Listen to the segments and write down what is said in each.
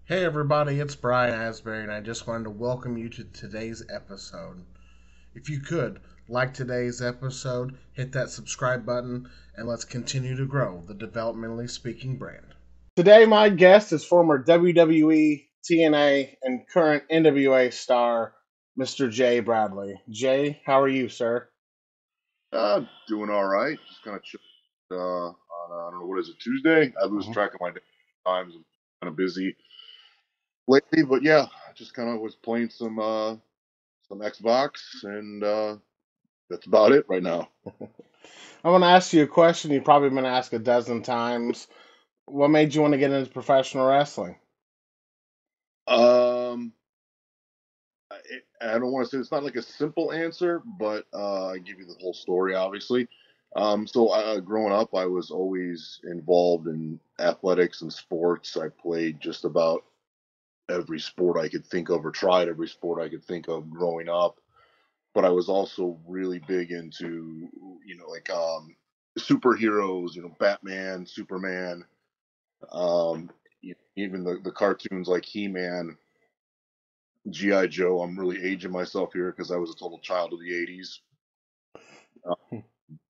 Hey everybody, it's Brian Asbury, and I just wanted to welcome you to today's episode. If you could, like today's episode, hit that subscribe button, and let's continue to grow the developmentally speaking brand. Today, my guest is former WWE, TNA, and current NWA star, Mr. Jay Bradley. Jay, how are you, sir? Doing all right. Just kind of chill on I don't know what is it, Tuesday. I lose Mhm. track of my times. I'm kind of busy lately, but yeah, I just kind of was playing some Xbox, and that's about it right now. I want to ask you a question you've probably been asked a dozen times. What made you want to get into professional wrestling? Um, I don't want to say it's not like a simple answer, but I give you the whole story, obviously. Growing up, I was always involved in athletics and sports. I played just about every sport I could think of, or tried every sport I could think of growing up. But I was also really big into, superheroes, Batman, Superman, um, even the cartoons like He-Man, G.I. Joe. I'm really aging myself here because I was a total child of the 80s. Uh,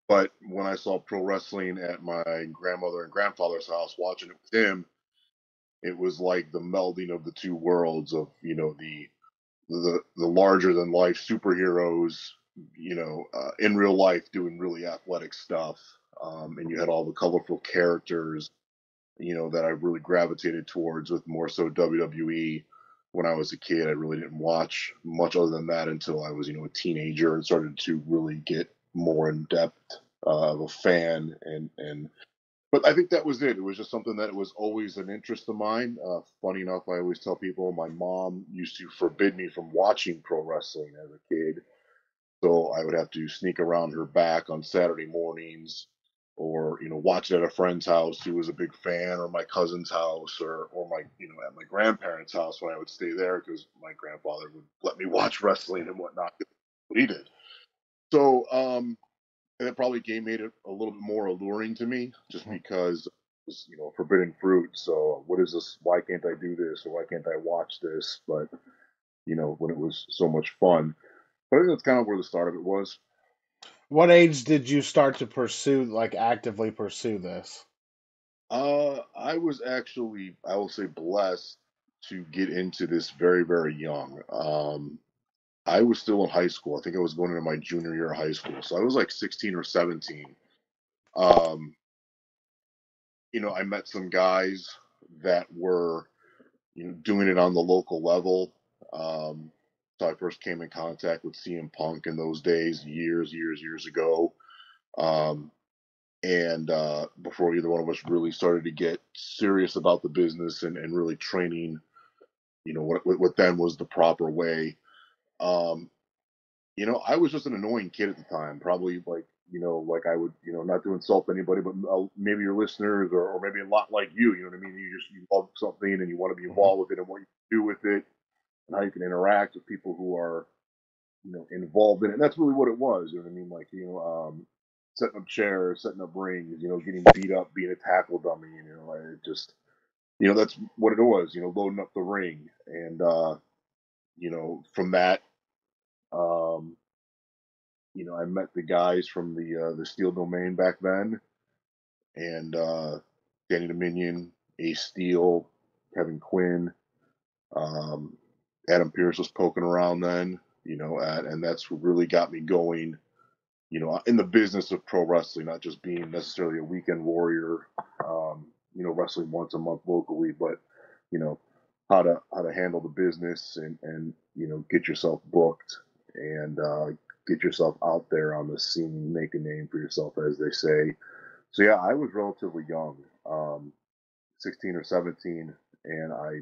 but when I saw pro wrestling at my grandmother and grandfather's house, watching it with him, it was like the melding of the two worlds of, the larger than life superheroes, in real life doing really athletic stuff. And you had all the colorful characters, that I really gravitated towards with more so WWE. When I was a kid, I really didn't watch much other than that until I was, a teenager and started to really get more in depth of a fan and but I think that was it. It was just something that was always an interest of mine. Funny enough, I always tell people my mom used to forbid me from watching pro wrestling as a kid. So I would have to sneak around her back on Saturday mornings or, watch it at a friend's house who was a big fan, or my cousin's house, or my, at my grandparents' house when I would stay there because my grandfather would let me watch wrestling and whatnot. What he did. So, and it probably made it a little bit more alluring to me just because it was, forbidden fruit. So what is this? Why can't I do this? Or why can't I watch this? But, when it was so much fun. But I think that's kind of where the start of it was. What age did you start to pursue, like actively pursue this? I was actually, I will say, blessed to get into this very, very young. I was still in high school. I think I was going into my junior year of high school. So I was like 16 or 17. Um, I met some guys that were doing it on the local level. Um, so I first came in contact with CM Punk in those days, years ago. Um, and before either one of us really started to get serious about the business and really training, what then was the proper way. Um, I was just an annoying kid at the time, probably like, like I would, not to insult anybody, but maybe your listeners, or maybe a lot like you know what I mean? You love something and you want to be Mhm. involved with it and what you do with it and how you can interact with people who are, involved in it. And that's really what it was, you know what I mean? Like, setting up chairs, setting up rings, getting beat up, being a tackle dummy, like it just, that's what it was, loading up the ring. And, from that, um, I met the guys from the Steel Domain back then, and Danny Dominion, Ace Steel, Kevin Quinn, um, Adam Pierce was poking around then, and that's what really got me going, in the business of pro wrestling, not just being necessarily a weekend warrior, wrestling once a month locally, but you know how to handle the business and get yourself booked and get yourself out there on the scene, make a name for yourself, as they say. So yeah, I was relatively young, 16 or 17, and I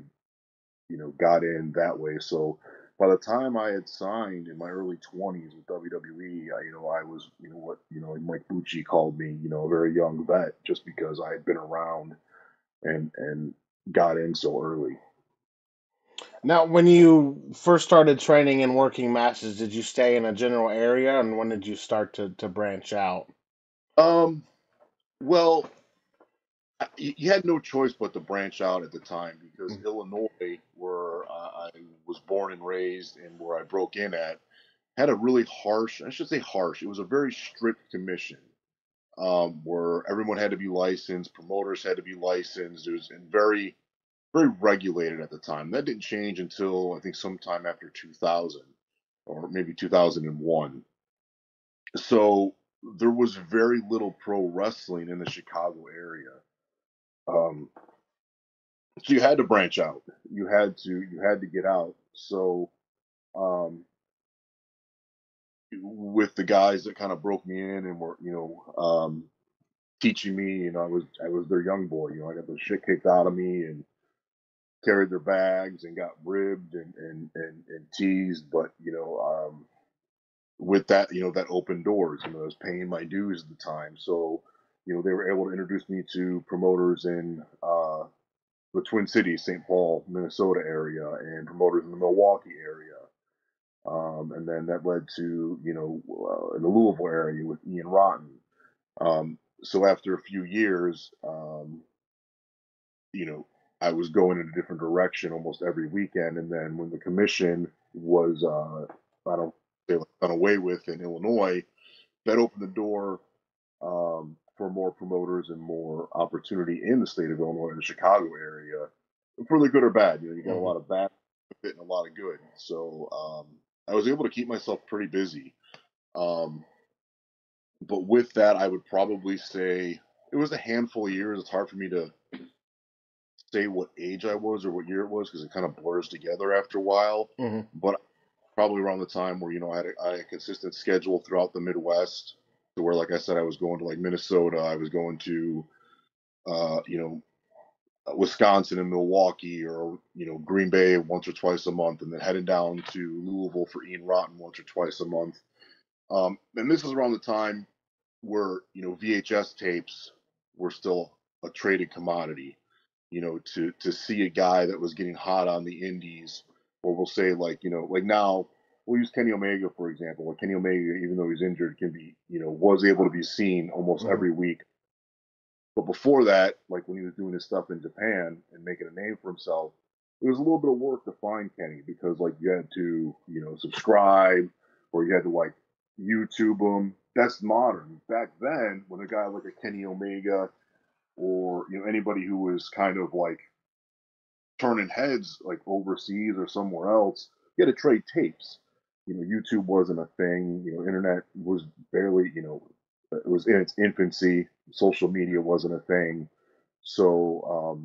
got in that way. So by the time I had signed in my early 20s with WWE, I was, what, like Mike Bucci called me, a very young vet, just because I had been around and got in so early. Now, when you first started training and working matches, did you stay in a general area, and when did you start to branch out? Um, well, you had no choice but to branch out at the time because Mm. Illinois, where I was born and raised and where I broke in at, had a really harsh, I should say harsh, it was a very strict commission, where everyone had to be licensed, promoters had to be licensed. It was very, very regulated at the time. That didn't change until I think sometime after 2000 or maybe 2001. So there was very little pro wrestling in the Chicago area. Um, so you had to branch out. You had to get out. So um, with the guys that kind of broke me in and were teaching me, I was their young boy. I got the shit kicked out of me and carried their bags and got ribbed and teased. But with that, that opened doors. I was paying my dues at the time, so they were able to introduce me to promoters in the Twin Cities, St. Paul, Minnesota area, and promoters in the Milwaukee area. And then that led to, in the Louisville area with Ian Rotten. So after a few years, you know, I was going in a different direction almost every weekend. And then when the commission was, I don't say like, done away with in Illinois, that opened the door for more promoters and more opportunity in the state of Illinois, in the Chicago area, for the good or bad. You got a Mhm. lot of bad with it and a lot of good. So I was able to keep myself pretty busy. Um, but with that, I would probably say it was a handful of years. It's hard for me to say what age I was or what year it was because it kind of blurs together after a while. Mhm. But probably around the time where I had a consistent schedule throughout the Midwest, to where, like I said, I was going to like Minnesota, I was going to uh, you know Wisconsin and Milwaukee, or Green Bay once or twice a month, and then heading down to Louisville for Ian Rotten once or twice a month. And this is around the time where VHS tapes were still a traded commodity. To see a guy that was getting hot on the indies, or we'll say like like now we'll use Kenny Omega for example. Like Kenny Omega, even though he's injured, can be was able to be seen almost Mhm. every week. But before that, like when he was doing his stuff in Japan and making a name for himself, it was a little bit of work to find Kenny because like you had to subscribe, or you had to like YouTube him. That's modern. Back then, when a guy like a Kenny Omega, or anybody who was kind of like turning heads like overseas or somewhere else, you had to trade tapes. YouTube wasn't a thing. Internet was barely, it was in its infancy. Social media wasn't a thing. So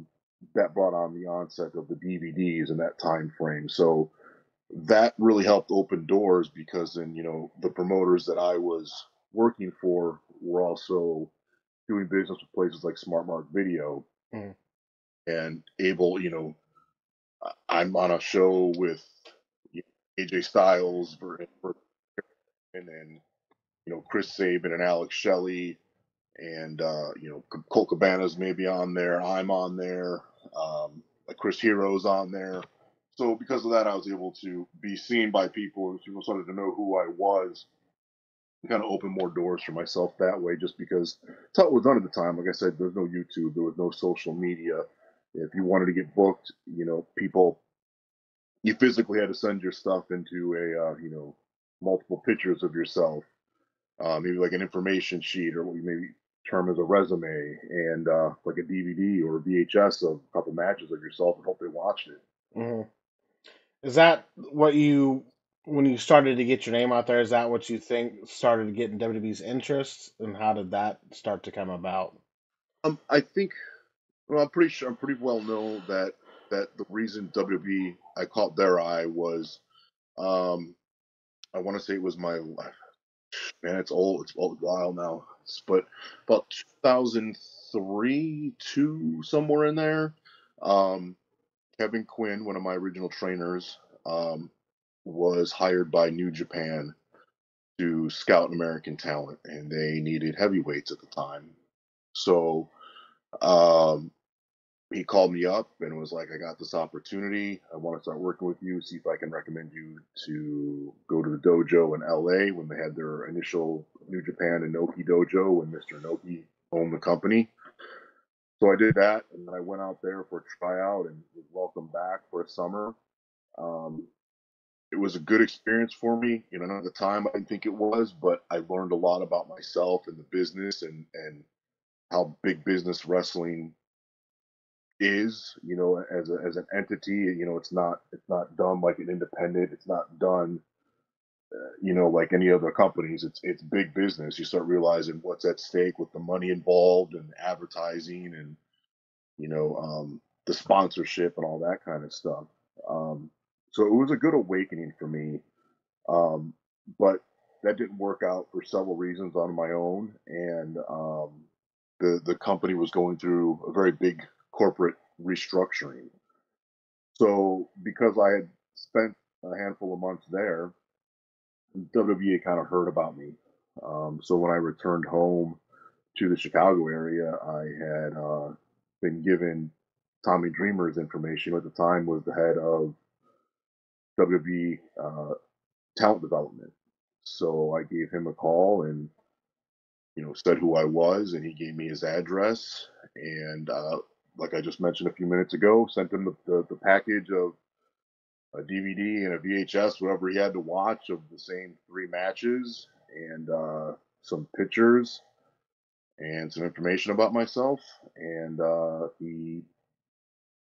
that brought on the onset of the DVDs in that time frame. So that really helped open doors because then, the promoters that I was working for were also doing business with places like Smart Mark Video Mhm. and able, I'm on a show with AJ Styles and then Chris Sabin and Alex Shelley, and Colt Cabana's maybe on there. I'm on there. Like Chris Hero's on there. So because of that, I was able to be seen by people. People started to know who I was. Kind of opened more doors for myself that way, just because that's how it was done at the time. Like I said, there was no YouTube, there was no social media. If you wanted to get booked, people, you physically had to send your stuff into a multiple pictures of yourself, maybe like an information sheet, or what you maybe term as a resume, and like a DVD or a VHS of a couple matches of yourself, and hope they watched it. Mhm. Is that what you, when you started to get your name out there? Is that what you think started getting WWE's interest, and how did that start to come about? I think, well, I'm pretty sure, I'm pretty well know that the reason WWE I caught their eye was, um, I want to say it was my, man, it's old while now, but about 2003, two, somewhere in there. Um, Kevin Quinn, one of my original trainers, um, was hired by New Japan to scout American talent, and they needed heavyweights at the time. So um, he called me up and was like, "I got this opportunity. I want to start working with you. See if I can recommend you to go to the dojo in LA," when they had their initial New Japan Inoki dojo when Mr. Inoki owned the company. So I did that, and then I went out there for a tryout and was welcomed back for a summer. Um, it was a good experience for me. At the time I didn't think it was, but I learned a lot about myself and the business and how big business wrestling is. As an entity. It's not done like an independent. It's not done like any other companies. It's big business. You start realizing what's at stake with the money involved and advertising and the sponsorship and all that kind of stuff. Um, so it was a good awakening for me. Um, but that didn't work out for several reasons on my own, and the company was going through a very big corporate restructuring. So because I had spent a handful of months there, WWE kind of heard about me. So when I returned home to the Chicago area, I had been given Tommy Dreamer's information. Who at the time was the head of WWE talent development. So I gave him a call and said who I was, and he gave me his address. And like I just mentioned a few minutes ago, sent him the package of a DVD and a VHS, whatever he had to watch of the same three matches, and some pictures and some information about myself. And he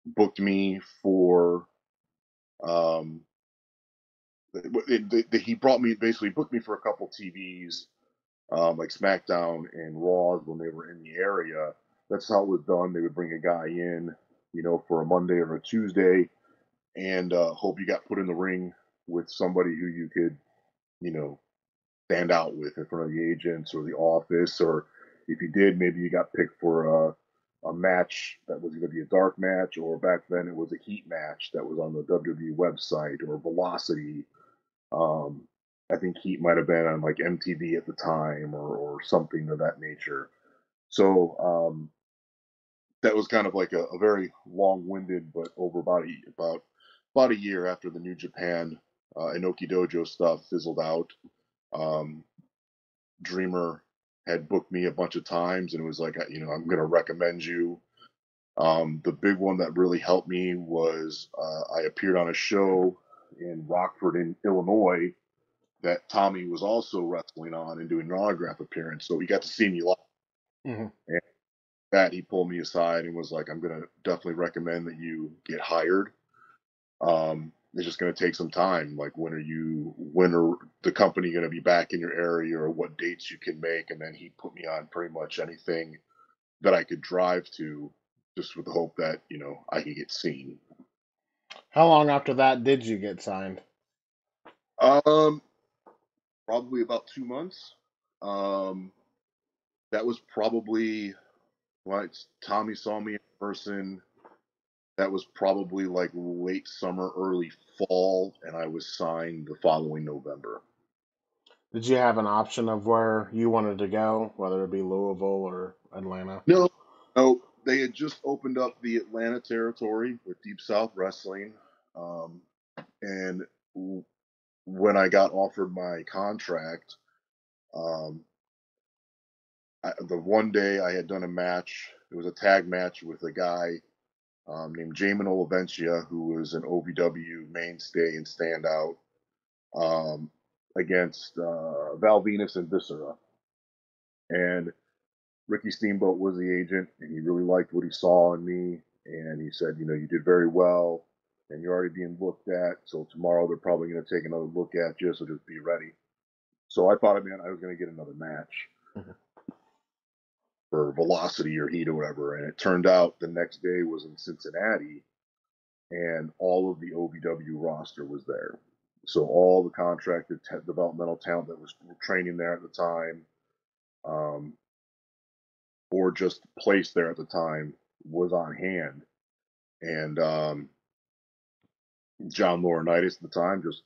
booked me for um, he brought me basically booked me for a couple TVs, like SmackDown and Raws when they were in the area. That's how it was done. They would bring a guy in, for a Monday or a Tuesday, and hope you got put in the ring with somebody who you could, you know, stand out with in front of the agents or the office, or if you did, maybe you got picked for a match that was going to be a dark match, or back then it was a heat match that was on the WWE website or Velocity. Um, I think Heat might have been on like MTV at the time, or something of that nature. So that was kind of like a very long-winded, but over about a year after the New Japan Inoki Dojo stuff fizzled out. Um, Dreamer had booked me a bunch of times and was like, I'm going to recommend you. The big one that really helped me was I appeared on a show in Rockford, in Illinois, that Tommy was also wrestling on and doing an autograph appearance. So he got to see me live. Hmm. And that he pulled me aside and was like, I'm going to definitely recommend that you get hired. It's just going to take some time. Like, when are the company going to be back in your area, or what dates you can make? And then he put me on pretty much anything that I could drive to, just with the hope that, I could get seen. How long after that did you get signed? Um, Probably about 2 months. Um, that was probably when Tommy saw me in person. That was probably like late summer, early fall, and I was signed the following November. Did you have an option of where you wanted to go, whether it be Louisville or Atlanta? No, no, they had just opened up the Atlanta territory with DeepSouth Wrestling, um, and when I got offered my contract, um, the one day I had done a match. It was a tag match with a guy named Jamin Olivencia, who was an OVW mainstay and standout, um, against Val Venus and Viscera. And Ricky Steamboat was the agent, and he really liked what he saw in me. And he said, you did very well, and you're already being looked at. So tomorrow they're probably going to take another look at you. So just be ready. So I thought, man, I was going to get another match Mhm. for Velocity or Heat or whatever. And it turned out the next day was in Cincinnati, and all of the OVW roster was there. So all the contracted developmental talent that was training there at the time, um, or just placed there at the time, was on hand. And John Laurinaitis at the time just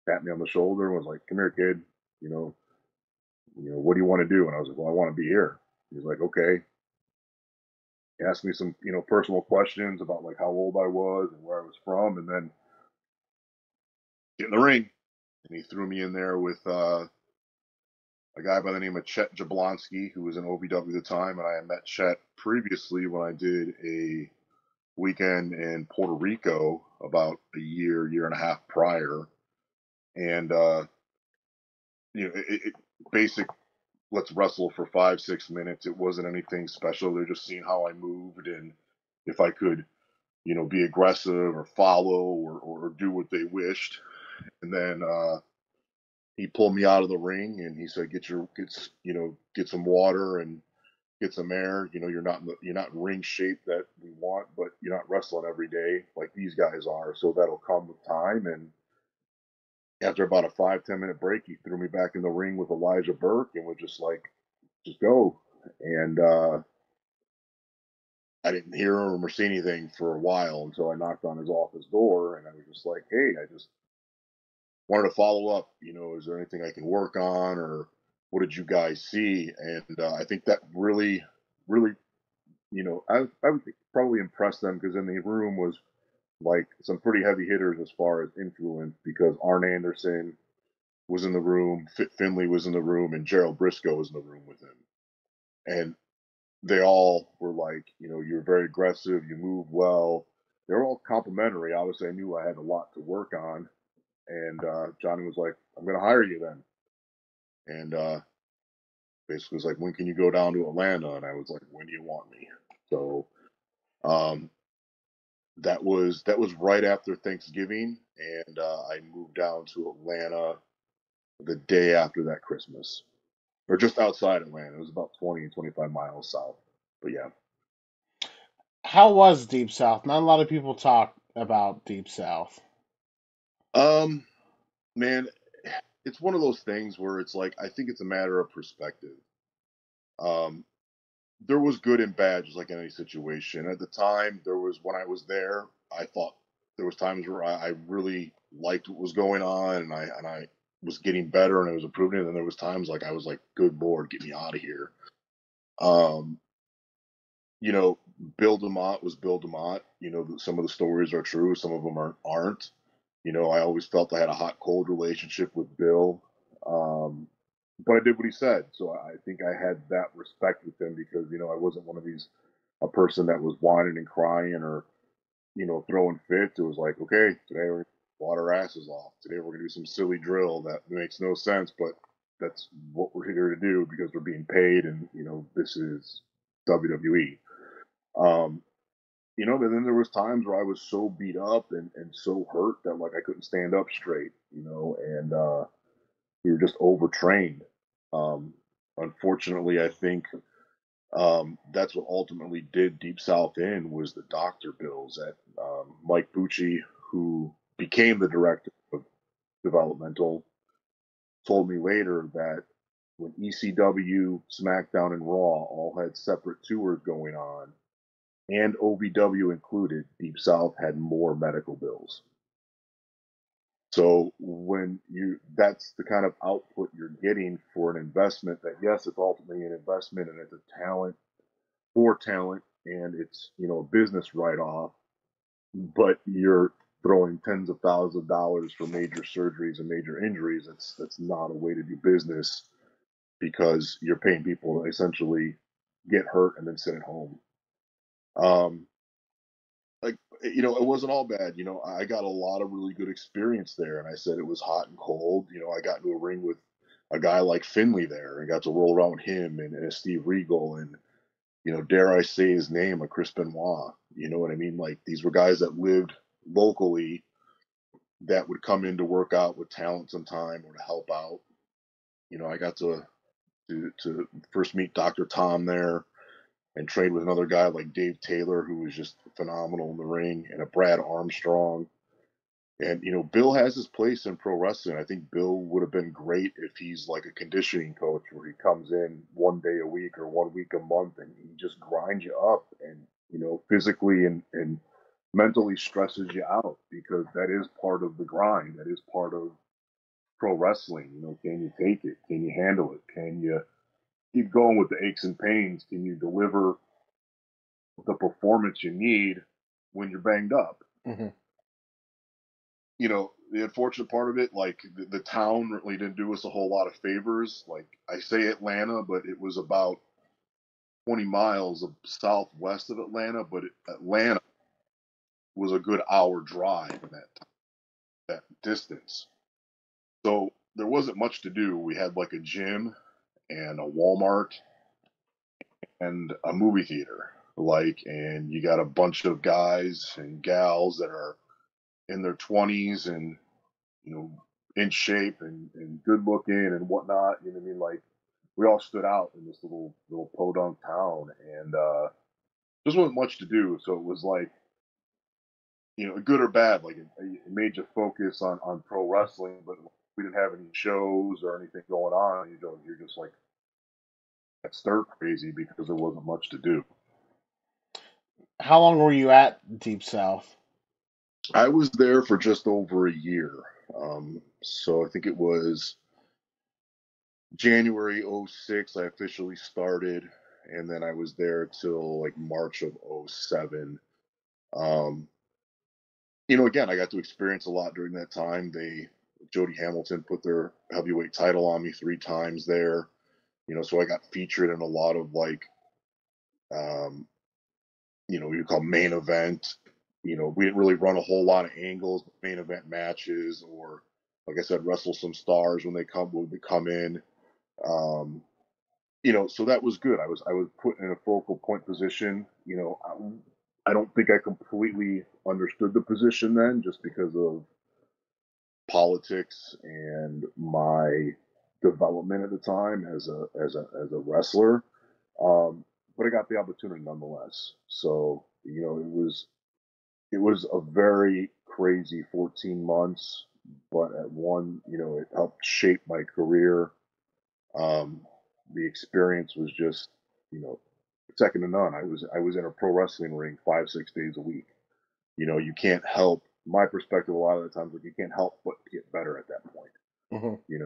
tapped me on the shoulder and was like, "Come here, kid. You know, what do you want to do?" And I was like, "Well, I want to be here." He's like, "Okay." He asked me some, personal questions about like how old I was and where I was from, and then get in the ring. And he threw me in there with a guy by the name of Chet Jablonski, who was in OVW at the time, and I had met Chet previously when I did a weekend in Puerto Rico about a year and a half prior, and basic. Let's wrestle for 5-6 minutes. It wasn't anything special. They're just seeing how I moved and if I could, be aggressive or follow or do what they wished. And then he pulled me out of the ring and he said, get some water and get some air. You're not in ring shape that we want, but you're not wrestling every day like these guys are. So that'll come with time. And after about a 5-10 minute break, he threw me back in the ring with Elijah Burke and was just like, just go. And I didn't hear him or see anything for a while until I knocked on his office door, and I was just like, "Hey, I just wanted to follow up. Is there anything I can work on, or what did you guys see?" And I think that really, I would probably impressed them because in the room was like some pretty heavy hitters as far as influence because Arn Anderson was in the room, Fit Finley was in the room, and Gerald Briscoe was in the room with him. And they all were like, you're very aggressive, you move well. They were all complimentary. Obviously, I knew I had a lot to work on, and Johnny was like, "I'm going to hire you then," and basically was like, "When can you go down to Atlanta?" And I was like, "When do you want me?" So um, that was right after Thanksgiving, and I moved down to Atlanta the day after that Christmas, or just outside Atlanta. It was about 20-25 miles south, but yeah. How was Deep South? Not a lot of people talk about Deep South. Um, Man, it's one of those things where it's like I think it's a matter of perspective. Um, there was good and bad, just like in any situation. At the time, there was when I was there, I thought there was times where I really liked what was going on, and I was getting better, and I was improving. And then there was times like I was like, "Good Lord, get me out of here." Um, you know, Bill DeMott was Bill DeMott. Some of the stories are true, some of them aren't. I always felt I had a hot cold relationship with Bill, um, but I did what he said, so I think I had that respect with him because I wasn't one of these a person that was whining and crying or throwing fits. It was like, okay, today we're gonna water our asses off. Today we're gonna do some silly drill that makes no sense, but that's what we're here to do because we're being paid, and this is WWE. Um, but then there was times where I was so beat up and so hurt that like I couldn't stand up straight, and we were just overtrained. Um, Unfortunately, I think that's what ultimately did Deep South in was the doctor bills that Mike Bucci, who became the director of Developmental, told me later that when ECW, SmackDown, and Raw all had separate tours going on, and OVW included, Deep South had more medical bills. So when that's the kind of output you're getting for an investment that yes, it's ultimately an investment and it's a talent for talent and it's, a business write off, but you're throwing tens of thousands of dollars for major surgeries and major injuries. That's not a way to do business because you're paying people to essentially get hurt and then sit at home. Um, like it wasn't all bad. I got a lot of really good experience there, and I said it was hot and cold. I got into a ring with a guy like Finley there, and got to roll around with him and a Steve Regal, and dare I say his name, a Chris Benoit. You know what I mean? Like these were guys that lived locally that would come in to work out with talent sometime or to help out. I got to first meet Dr. Tom there and trained with another guy like Dave Taylor, who was just phenomenal in the ring, and a Brad Armstrong. And Bill has his place in pro wrestling. I think Bill would have been great if he's like a conditioning coach where he comes in one day a week or 1 week a month and he just grinds you up and physically and mentally stresses you out because that is part of the grind. That is part of pro wrestling. Can you take it? Can you handle it? Can you keep going with the aches and pains? Can you deliver the performance you need when you're banged up? Mm-hmm. the unfortunate part of it, like the town really didn't do us a whole lot of favors. Like I say Atlanta, but it was about 20 miles of southwest of Atlanta, but Atlanta was a good hour drive in that distance. So there wasn't much to do. We had like a gym and a Walmart and a movie theater. And you got a bunch of guys and gals that are in their 20s and, in shape and good looking and whatnot. You know what I mean? Like, we all stood out in this little podunk town, and just wasn't much to do. So it was like, good or bad. Like it made you focus on pro wrestling, but we didn't have any shows or anything going on. You're just like stir crazy because there wasn't much to do. How long were you at Deep South? I was there for just over a year. So I think it was January '06 I officially started, and then I was there till like March of '07. Um, again, I got to experience a lot during that time. Jody Hamilton put their heavyweight title on me 3 times there. So I got featured in a lot of like, you call main event. We didn't really run a whole lot of angles, main event matches, or like I said, wrestle some stars when they come in. Um, so that was good. I was put in a focal point position. I don't think I completely understood the position then, just because of politics and my development at the time as a wrestler. But I got the opportunity nonetheless. So it was a very crazy 14 months, but at one, it helped shape my career. Um, the experience was just, you know, second to none. I was in a pro wrestling ring 5 6 days a week. You can't help. My perspective a lot of the times, like, you can't help but get better at that point. Hmm. You know,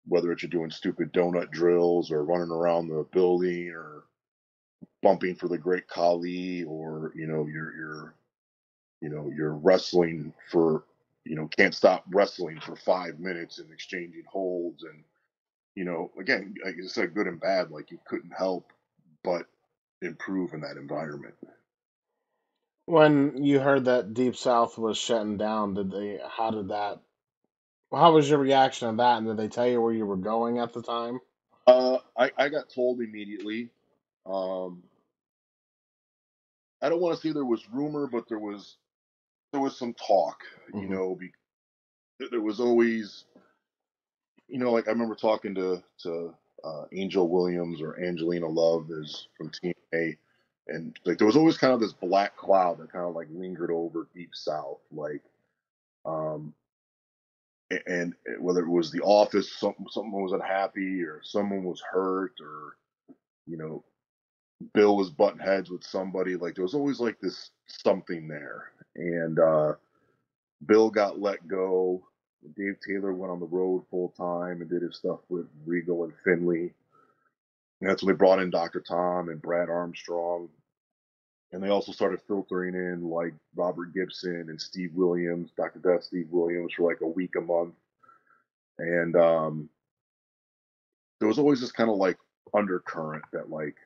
whether it's you're doing stupid donut drills or running around the building or bumping for the great Khali, or you're wrestling for, can't stop wrestling for 5 minutes and exchanging holds. And, again, like I said, good and bad, like, you couldn't help but improve in that environment. When you heard that Deep South was shutting down, how was your reaction to that? And did they tell you where you were going at the time? I got told immediately. Um, I don't want to say there was rumor, but there was some talk. Hmm. There was always, like, I remember talking to Angel Williams or Angelina Love, is from Team A, and like there was always kind of this black cloud that kind of like lingered over Deep South, like, um, and whether it was the office, someone was unhappy, or someone was hurt, or you know Bill was butting heads with somebody. Like, there was always like this something there, and Bill got let go. Dave Taylor went on the road full time and did his stuff with Regal and Finley. And that's when they brought in Dr. Tom and Brad Armstrong. And they also started filtering in like Robert Gibson and Steve Williams, Dr. Death Steve Williams, for like a week a month. And there was always this kind of like undercurrent that like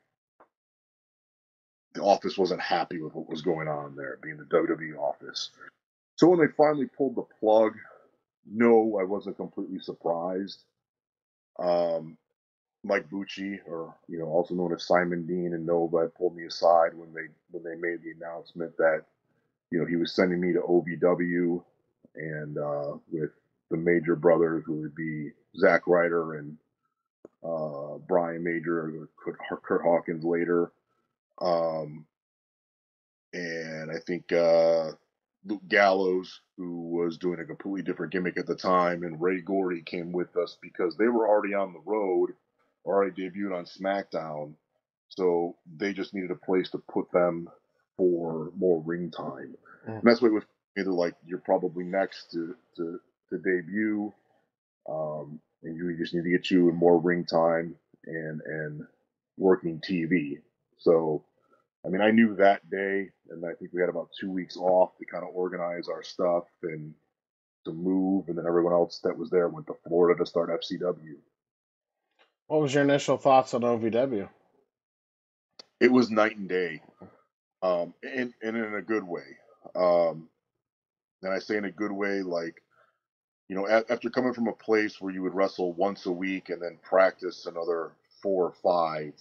the office wasn't happy with what was going on there, being the WWE office. So when they finally pulled the plug, no, I wasn't completely surprised. Um, Mike Bucci, or also known as Simon Dean, and Nova, pulled me aside when they made the announcement that he was sending me to OVW, and with the Major brothers, who would be Zack Ryder and Brian Major, or Kurt Hawkins later, um, and I think Luke Gallows, who was doing a completely different gimmick at the time, and Ray Gordy came with us because they were already on the road, already debuted on SmackDown, so they just needed a place to put them for more ring time. And that's what it was. Either like, you're probably next to debut, and you just need to get you in more ring time and working TV. So I mean, I knew that day, and I think we had about 2 weeks off to kind of organize our stuff, and to move, and then everyone else that was there went to Florida to start FCW. What was your initial thoughts on OVW? It was night and day, and in a good way. Um, and I say in a good way, like, after coming from a place where you would wrestle once a week and then practice another 4 or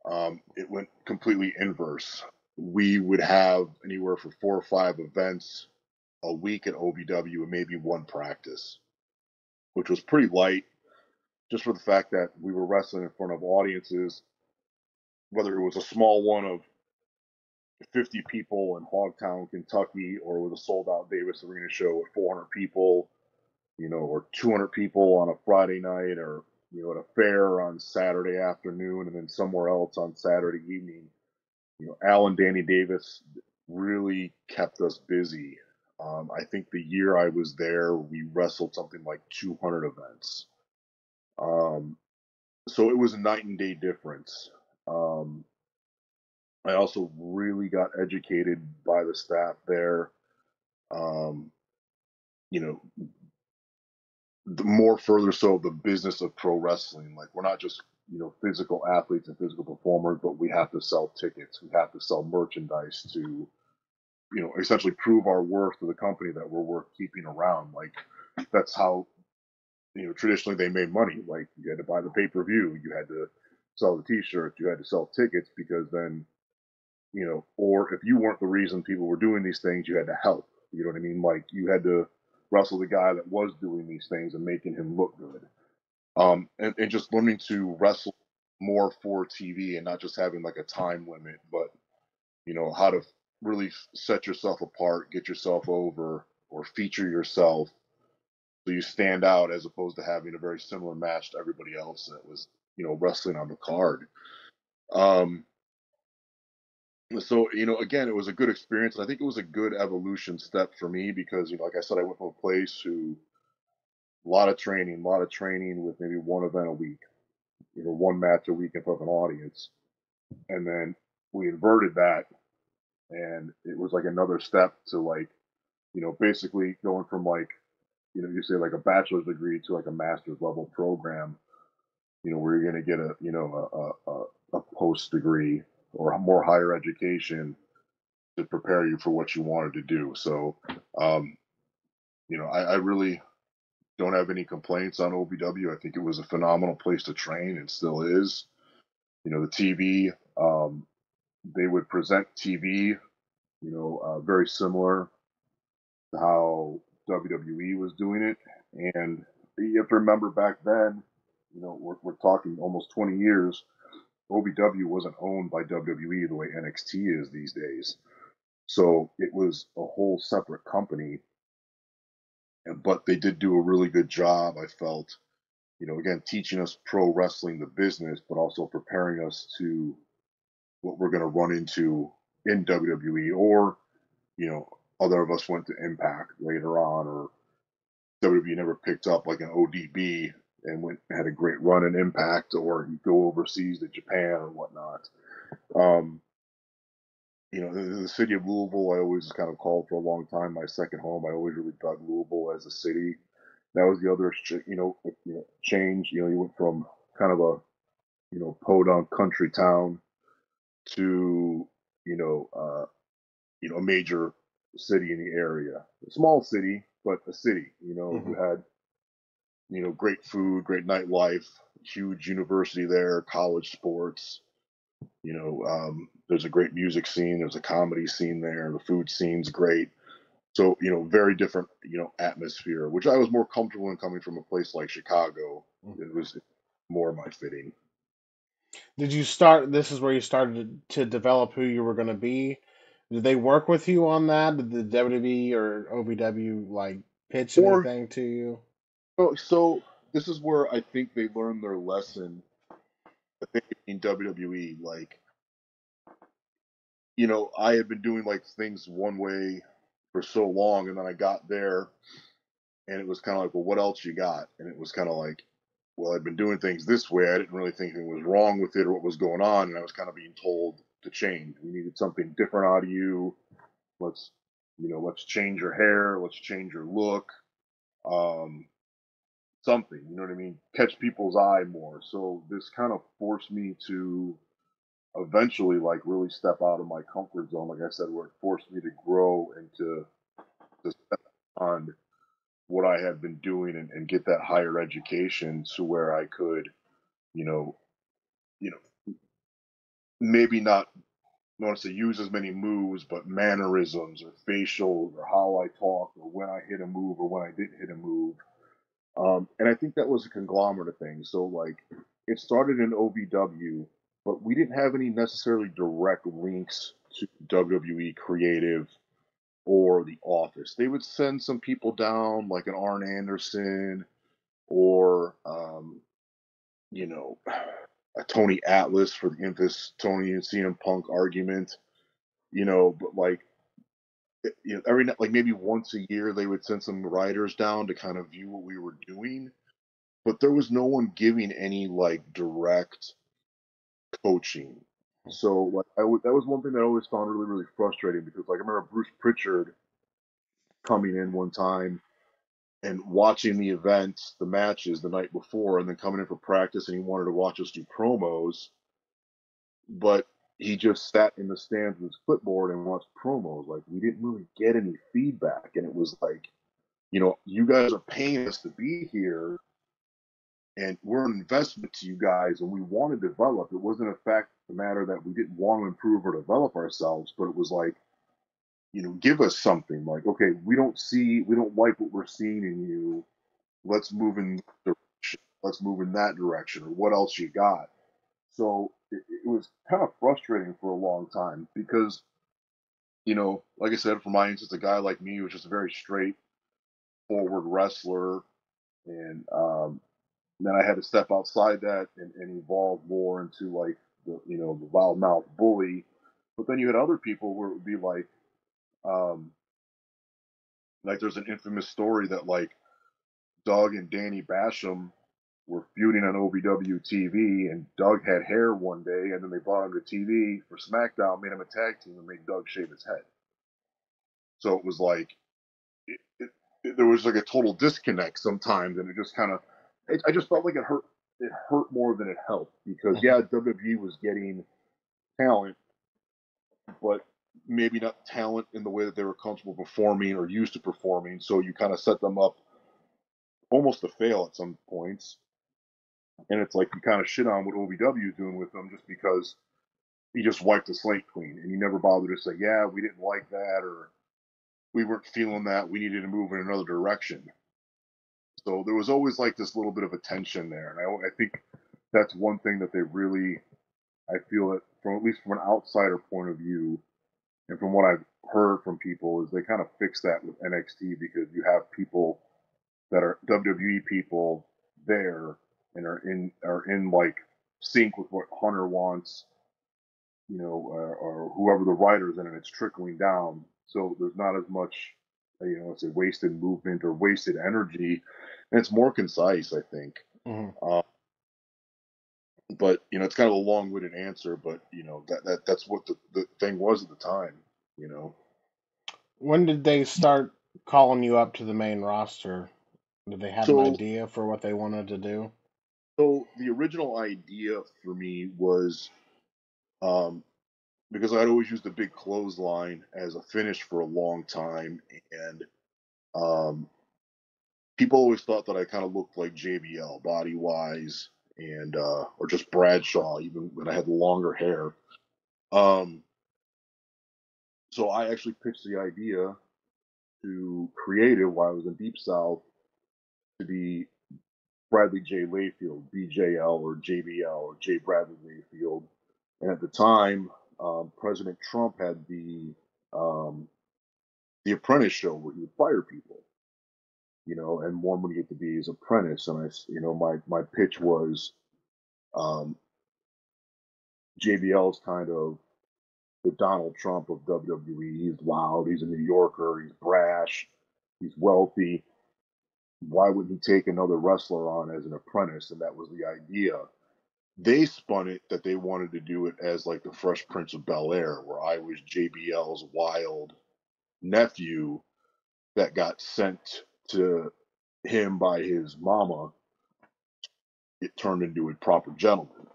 5, it went completely inverse. We would have anywhere from 4 or 5 events a week at OVW and maybe one practice, which was pretty light, just for the fact that we were wrestling in front of audiences, whether it was a small one of 50 people in Hogtown, Kentucky, or with a sold out Davis Arena show with 400 people, or 200 people on a Friday night, or, at a fair on Saturday afternoon, and then somewhere else on Saturday evening. Al and Danny Davis really kept us busy. I think the year I was there, we wrestled something like 200 events. So it was a night and day difference. I also really got educated by the staff there. Um, you know, the more further so the business of pro wrestling. Like, we're not just physical athletes and physical performers, but we have to sell tickets. We have to sell merchandise to essentially prove our worth to the company, that we're worth keeping around. Like, that's how traditionally they made money. Like, you had to buy the pay-per-view, you had to sell the T-shirts, you had to sell tickets, because then or if you weren't the reason people were doing these things, you had to help. You know what I mean? Like, you had to wrestle the guy that was doing these things and making him look good. And just learning to wrestle more for TV, and not just having like a time limit, but how to really set yourself apart, get yourself over, or feature yourself so you stand out, as opposed to having a very similar match to everybody else that was wrestling on the card. Um, so again, it was a good experience, and I think it was a good evolution step for me, because like I said, I went from a place who a lot of training with maybe one event a week, one match a week in front of an audience, and then we inverted that, and it was like another step to, like, basically going from, like, you say like a bachelor's degree to like a master's level program, where you're going to get a post degree or a more higher education to prepare you for what you wanted to do. So, um, I really don't have any complaints on OBW. I think it was a phenomenal place to train, and still is. The TV, they would present TV, very similar to how WWE was doing it. And you have to remember, back then, we're talking almost 20 years, OVW wasn't owned by WWE the way NXT is these days. So it was a whole separate company, but they did do a really good job, I felt, again, teaching us pro wrestling, the business, but also preparing us to what we're going to run into in WWE, or, other of us went to Impact later on, or WWE never picked up like an ODB and had a great run in Impact, or you go overseas to Japan or whatnot. Um, the city of Louisville, I always kind of called for a long time my second home. I always really dug Louisville as a city. That was the other, change. You went from kind of a, podunk country town to, you know, uh, a major city in the area. A small city, but a city. Hmm. You had, great food, great nightlife, huge university there, college sports. There's a great music scene. There's a comedy scene there. The food scene's great. So, very different, atmosphere, which I was more comfortable in coming from a place like Chicago. It was more my fitting. Did you start? This is where you started to develop who you were going to be. Did they work with you on that? Did the WWE or OVW like pitch Or, anything to you? so this is where I think they learned their lesson. I think in WWE, like, I had been doing like things one way for so long, and then I got there, and it was kind of like, well, what else you got? And it was kind of like, well, I'd been doing things this way. I didn't really think anything was wrong with it or what was going on, and I was kind of being told to change. We needed something different out of you. Let's, let's change your hair. Let's change your look. um, something, you know what I mean? Catch people's eye more. So this kind of forced me to eventually like really step out of my comfort zone. Like I said, where it forced me to grow and to step on what I had been doing and get that higher education to where I could, you know, you know, maybe not I want to say use as many moves, but mannerisms or facial or how I talk or when I hit a move or when I didn't hit a move. And I think that was a conglomerate of things. So like it started in OVW, but we didn't have any necessarily direct links to WWE Creative or The Office. They would send some people down, like an Arn Anderson or you know, a Tony Atlas for the infamous Tony and CM Punk argument. But like every like maybe once a year they would send some writers down to kind of view what we were doing, but there was no one giving any like direct coaching. So like that was one thing that I always found really really frustrating because like I remember Bruce Pritchard coming in one time and watching the events, the matches the night before, and then coming in for practice, and he wanted to watch us do promos, but he just sat in the stands with his clipboard and watched promos. Like we didn't really get any feedback, and it was like, you guys are paying us to be here, and we're an investment to you guys, and we want to develop. It wasn't a fact the matter that we didn't want to improve or develop ourselves, but it was like, give us something. Like, okay, we don't like what we're seeing in you. Let's move in this direction. Let's move in that direction, or what else you got. So it was kind of frustrating for a long time because, like I said, for my instance, a guy like me was just a very straightforward wrestler, and then I had to step outside that and evolve more into like the loudmouth bully. But then you had other people where it would be um, like there's an infamous story that like Doug and Danny Basham were feuding on OVW TV, and Doug had hair one day, and then they brought him to TV for SmackDown, made him a tag team, and made Doug shave his head. So it was like there was like a total disconnect sometimes, and it just kind of, I just felt like it hurt. It hurt more than it helped because yeah, WWE was getting talent, but maybe not talent in the way that they were comfortable performing or used to performing. So you kind of set them up almost to fail at some points. And it's like you kind of shit on what OVW is doing with them just because he just wiped the slate clean, and you never bothered to say, yeah, we didn't like that, or we weren't feeling that, we needed to move in another direction. So there was always like this little bit of a tension there, and I think that's one thing that they really, I feel that from at least from an outsider point of view, and from what I've heard from people, is they kind of fix that with NXT because you have people that are WWE people there and are in like sync with what Hunter wants, or whoever the writer's in, and it's trickling down. So there's not as much, let's say, wasted movement or wasted energy, and it's more concise, I think. Mhm. But it's kind of a long-winded answer, but that's what the thing was at the time. You know, When did they start calling you up to the main roster? Did they have an so idea for what they wanted to do? so the original idea for me was um, because I'd always used the big clothesline as a finish for a long time, and um, people always thought that I kind of looked like JBL body wise, and or just Bradshaw, even when I had longer hair. Um, so I actually pitched the idea to Creative while I was in Deep South to be Bradley J. Layfield, BJL or JBL or J. Bradley Layfield. And at the time, President Trump had um, the Apprentice show where he would fire people, and one would get to be his apprentice. And my pitch was JBL is kind of the Donald Trump of WWE. He's loud. He's a New Yorker. He's brash. He's wealthy. Why wouldn't he take another wrestler on as an apprentice? And that was the idea. They spun it that they wanted to do it as like the Fresh Prince of Bel Air, where I was JBL's wild nephew that got sent to him by his mama, it turned into a proper gentleman.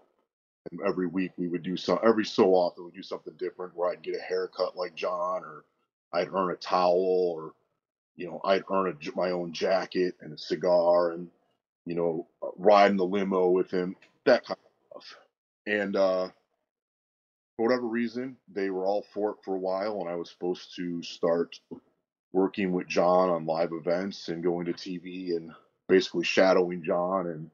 And every week we would do some, every so often we'd do something different where I'd get a haircut like John, or I'd earn a towel, or I'd earn my own jacket and a cigar, and ride in the limo with him, that kind of stuff. And for whatever reason, they were all for it for a while, and I was supposed to start working with John on live events and going to TV and basically shadowing John and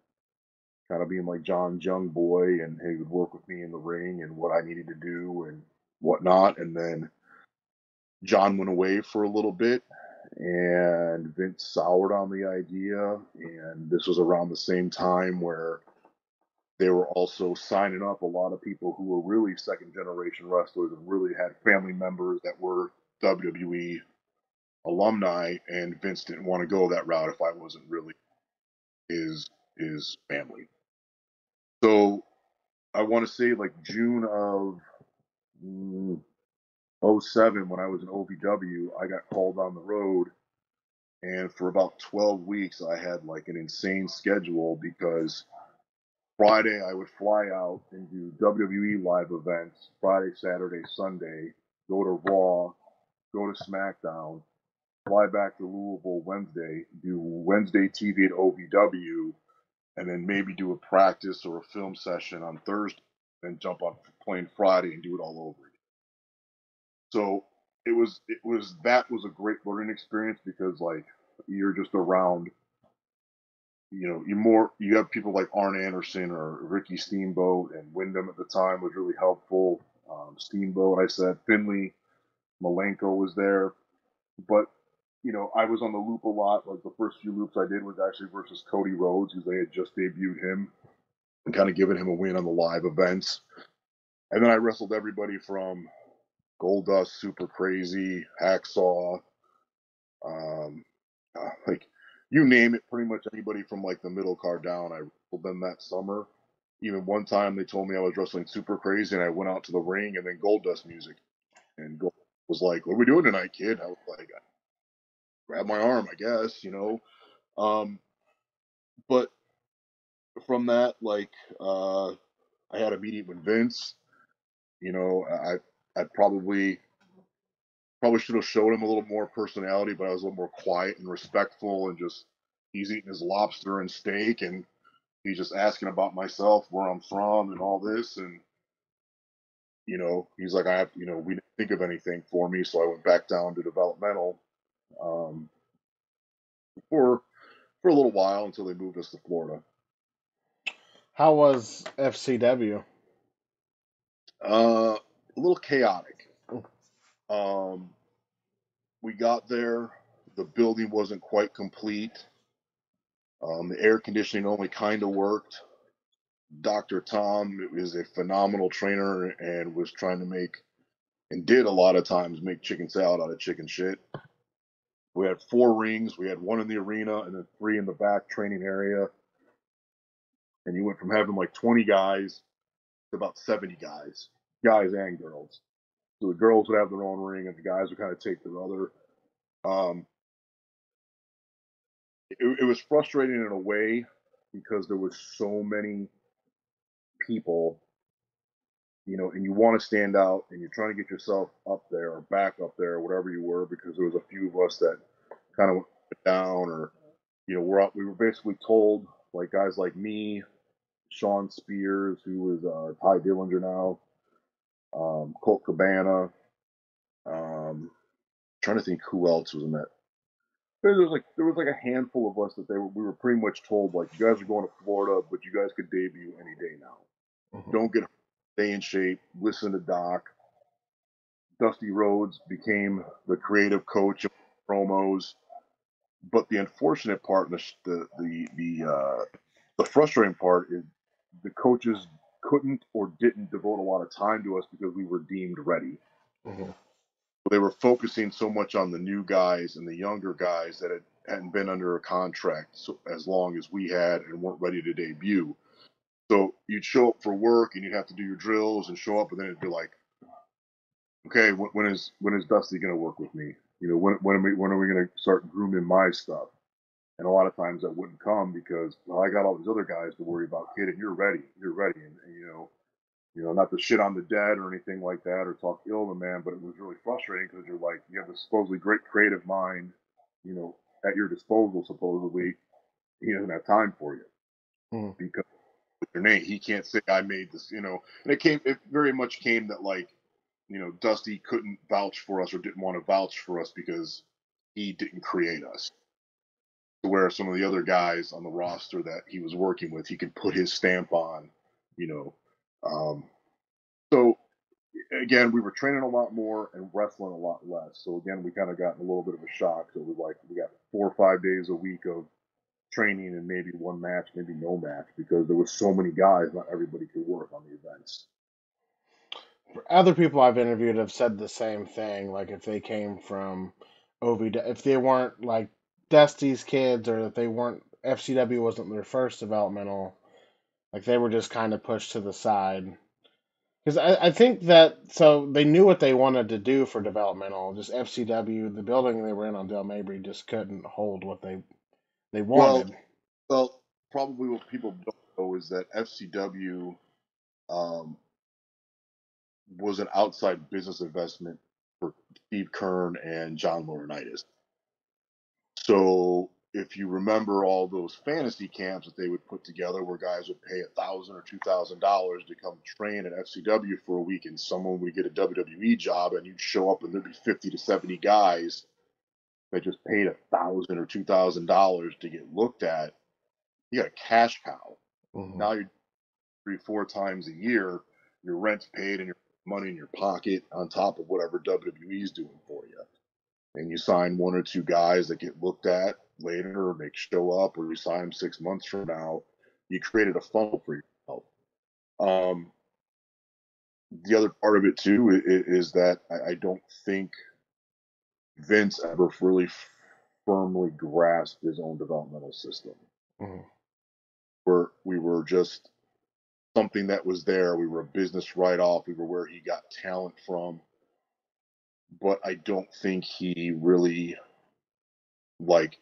kind of being like John's young boy, and he would work with me in the ring and what I needed to do and whatnot. And then John went away for a little bit, and Vince soured on the idea. And this was around the same time where they were also signing up a lot of people who were really second generation wrestlers and really had family members that were WWE alumni, and Vince didn't want to go that route if I wasn't really his family. So I want to say like June of '07, when I was in OVW, I got called on the road, and for about 12 weeks I had like an insane schedule because Friday I would fly out and do WWE live events Friday, Saturday, Sunday, go to Raw, go to SmackDown, fly back to Louisville Wednesday, do Wednesday TV at OVW, and then maybe do a practice or a film session on Thursday, then jump on plane Friday and do it all over again. So that was a great learning experience because like you're just around, you have people like Arn Anderson or Ricky Steamboat, and Wyndham at the time was really helpful. Steamboat, I said, Finley, Malenko was there, but I was on the loop a lot. Like the first few loops I did was actually versus Cody Rhodes, because they had just debuted him and kind of given him a win on the live events. And then I wrestled everybody from Goldust, Super Crazy, Hacksaw, like you name it, pretty much anybody from like the middle card down. I wrestled them that summer. Even one time they told me I was wrestling Super Crazy, and I went out to the ring, and then Goldust music, and Gold was like, "What are we doing tonight, kid?" I was like, "Grab my arm, I guess," But from that, like, I had a meeting with Vince. I probably should have showed him a little more personality, but I was a little more quiet and respectful, and just he's eating his lobster and steak, and he's just asking about myself, where I'm from, and all this, and he's like, we didn't think of anything for me, so I went back down to Developmental um, for a little while until they moved us to Florida. How was FCW? A little chaotic. We got there, the building wasn't quite complete. The air conditioning only kind of worked. Dr. Tom is a phenomenal trainer and was trying to and did a lot of times make chicken salad out of chicken shit. We had 4 rings. We had 1 in the arena and then 3 in the back training area. And you went from having like 20 guys to about 70 guys and girls. So the girls would have their own ring, and the guys would kind of take their other. Um, it was frustrating in a way because there was so many people, and you want to stand out, and you're trying to get yourself up there or back up there or whatever you were, because there was a few of us that kind of went down, or we were basically told, like guys like me, Sean Spears, who is Ty Dillinger now, Colt Cabana, trying to think who else was in that. There was like a handful of us that we were pretty much told, like, you guys are going to Florida, but you guys could debut any day now. Mm-hmm. Don't get hurt, stay in shape, listen to Doc. Dusty Rhodes became the creative coach of promos, but the unfortunate part, and the frustrating part, is the coaches couldn't or didn't devote a lot of time to us because we were deemed ready. Mm-hmm. They were focusing so much on the new guys and the younger guys that hadn't been under a contract as long as we had and weren't ready to debut. So you'd show up for work and you'd have to do your drills and show up, and then it'd be like, okay, when is Dusty going to work with me? When are we going to start grooming my stuff? And a lot of times that wouldn't come because, well, I got all these other guys to worry about, kid, and you're ready, and not to shit on the dead or anything like that or talk ill of the man, but it was really frustrating because you're like, you have this supposedly great creative mind, at your disposal, supposedly. He doesn't have time for you Mm. because your name, he can't say I made this, and it very much came that like, Dusty couldn't vouch for us or didn't want to vouch for us because he didn't create us. To where some of the other guys on the roster that he was working with, he could put his stamp on, you know. So again, we were training a lot more and wrestling a lot less. So again, we kind of got in a little bit of a shock. So it was like we got 4 or 5 days a week of training and maybe one match, maybe no match, because there was so many guys, not everybody could work on the events. Other people I've interviewed have said the same thing. Like if they came from if they weren't like Dusty's kids, or if they weren't FCW wasn't their first developmental, like they were just kind of pushed to the side. Because I think that so they knew what they wanted to do for developmental. Just FCW, the building they were in on Del Mabry just couldn't hold what they Well, wanted. well, probably what people don't know is that FCW um, was an outside business investment for Steve Kern and John Laurinaitis. So if you remember all those fantasy camps that they would put together, where guys would pay $1,000 or $2,000 to come train at FCW for a week, and someone would get a WWE job, and you'd show up and there'd be 50 to 70 guys that just paid $1,000 or $2,000 to get looked at. You got a cash cow. Hmm. Now you're 3 or 4 times a year, your rent's paid and your money in your pocket on top of whatever WWE is doing for you. And you sign 1 or 2 guys that get looked at later, or they show up, or you sign them 6 months from now. You created a funnel for yourself. Um, the other part of it too is that I don't think Vince ever really firmly grasped his own developmental system. Hmm. Where we were just something that was there. We were a business write off. We were where he got talent from. But I don't think he really like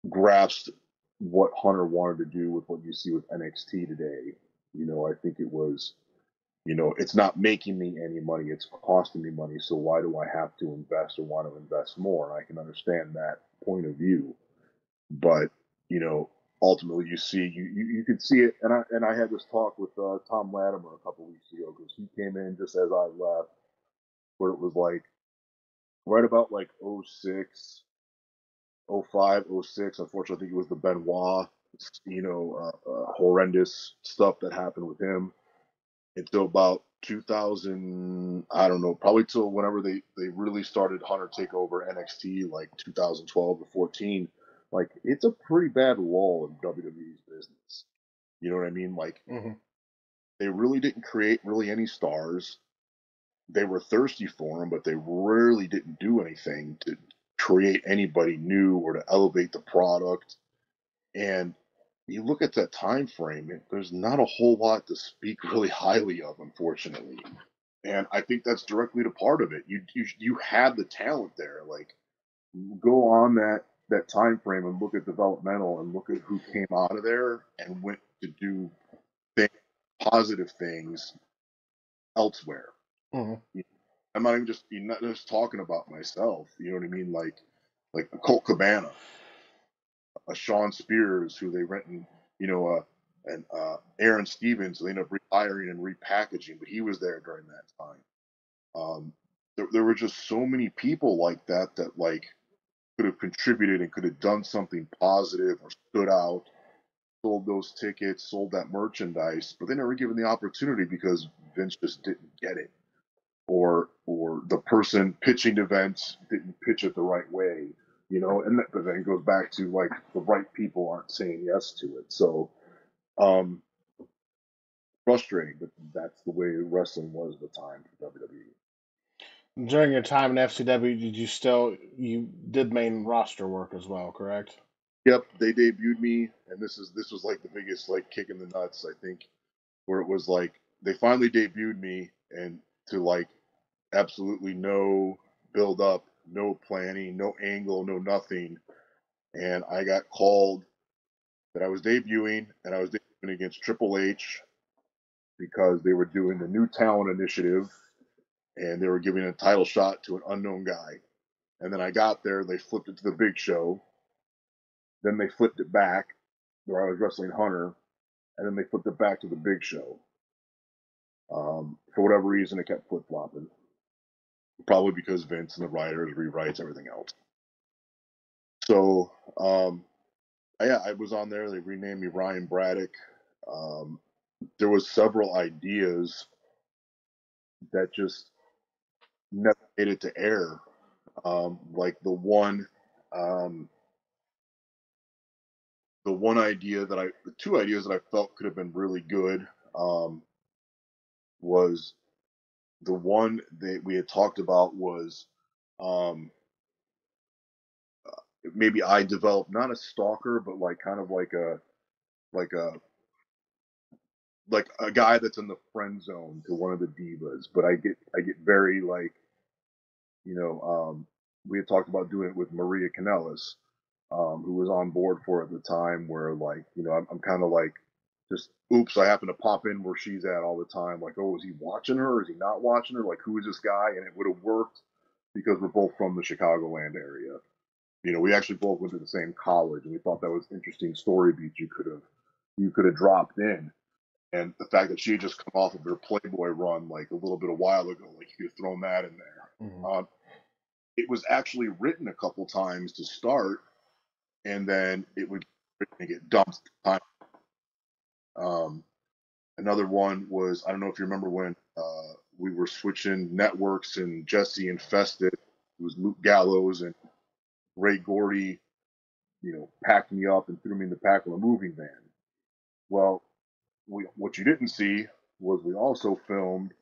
grasped what Hunter wanted to do with what you see with NXT today. I think it was, it's not making me any money, it's costing me money. So why do I have to invest or want to invest more? And I can understand that point of view. But, ultimately you could see it. And I had this talk with Tom Latimer a couple weeks ago, because he came in just as I left, where it was like right about like '06, '05, '06. Unfortunately, I think it was the Benoit, horrendous stuff that happened with him until about 2000. I don't know, probably till whenever they really started Hunter Takeover NXT, like 2012 or 14. Like, it's a pretty bad lull in WWE's business. You know what I mean? Like, Hmm. they really didn't create really any stars. They were thirsty for them, but they really didn't do anything to create anybody new or to elevate the product. And you look at that time frame, there's not a whole lot to speak really highly of, unfortunately. And I think that's directly to part of it. You had the talent there. Like, go on that time frame and look at developmental and look at who came out of there and went to do things, positive things elsewhere. Hmm. I'm not even just not just talking about myself. You know what I mean? Like a Colt Cabana, a Sean Spears, who they rent, and and Aaron Stevens. They ended up rehiring and repackaging, but he was there during that time. There were just so many people like that like could have contributed and could have done something positive or stood out, sold those tickets, sold that merchandise, but they never given the opportunity because Vince just didn't get it, or the person pitching events didn't pitch it the right way, and but then it goes back to like the right people aren't saying yes to it. So um frustrating, but that's the way wrestling was at the time for WWE. During your time in FCW, you did main roster work as well, correct? Yep, they debuted me, and this was like the biggest like kick in the nuts, I think, where it was like they finally debuted me, and to like absolutely no build up, no planning, no angle, no nothing. and I got called that I was debuting, and I was debuting against Triple H because they were doing the new talent initiative, and they were giving a title shot to an unknown guy. And then I got there, they flipped it to the Big Show, then they flipped it back where I was wrestling Hunter, and then they flipped it back to the Big Show. For whatever reason, it kept flip flopping. Probably because Vince and the writers rewrites everything else. So, yeah, I was on there. They renamed me Ryan Braddock. Um, there was several ideas that just never made it to air. Like um, the two ideas that I felt could have been really good um, was the one that we had talked about was um, maybe I developed not a stalker, but like kind of like a like a guy that's in the friend zone to one of the divas. But I get very like you know we had talked about doing it with Maria Kanellis, who was on board for it at the time. Where like I'm kind of like just oops, I happen to pop in where she's at all the time. Like, oh, is he watching her? Is he not watching her? Like, who is this guy? And it would have worked because we're both from the Chicagoland area. We actually both went to the same college, and we thought that was interesting story beats you could have dropped in. And the fact that she had just come off of her Playboy run like a little bit a while ago, like you could have thrown that in there. Mm-hmm. It was actually written a couple times to start, and then it would get dumped. Um, Another one was I don't know if you remember when we were switching networks and Jesse infested. It was Luke Gallows and Ray Gordy, packed me up and threw me in the back of a moving van. Well, what you didn't see was we also filmed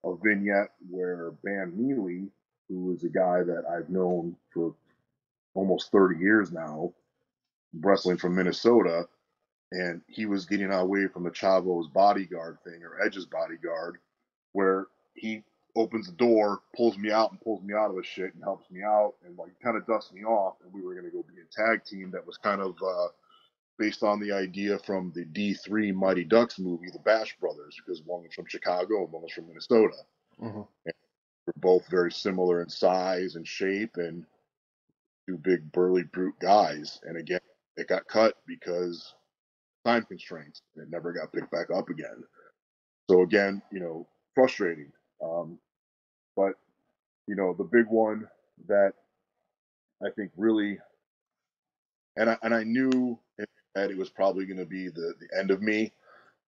a vignette where Bam Neely, who is a guy that I've known for almost 30 years now, wrestling from Minnesota, and he was getting away from the Chavo's bodyguard thing or Edge's bodyguard, where he opens the door, pulls me out, and pulls me out of the shit and helps me out and like kind of dusts me off, and we were going to go be a tag team that was kind of based on the idea from the D3 Mighty Ducks movie, the Bash Brothers, because one was from Chicago and one was from Minnesota. Mm-hmm. And we're both very similar in size and shape and two big burly brute guys. And again, it got cut because time constraints. It never got picked back up again. So again, frustrating. But the big one that I think really, and I knew that it was probably going to be the end of me,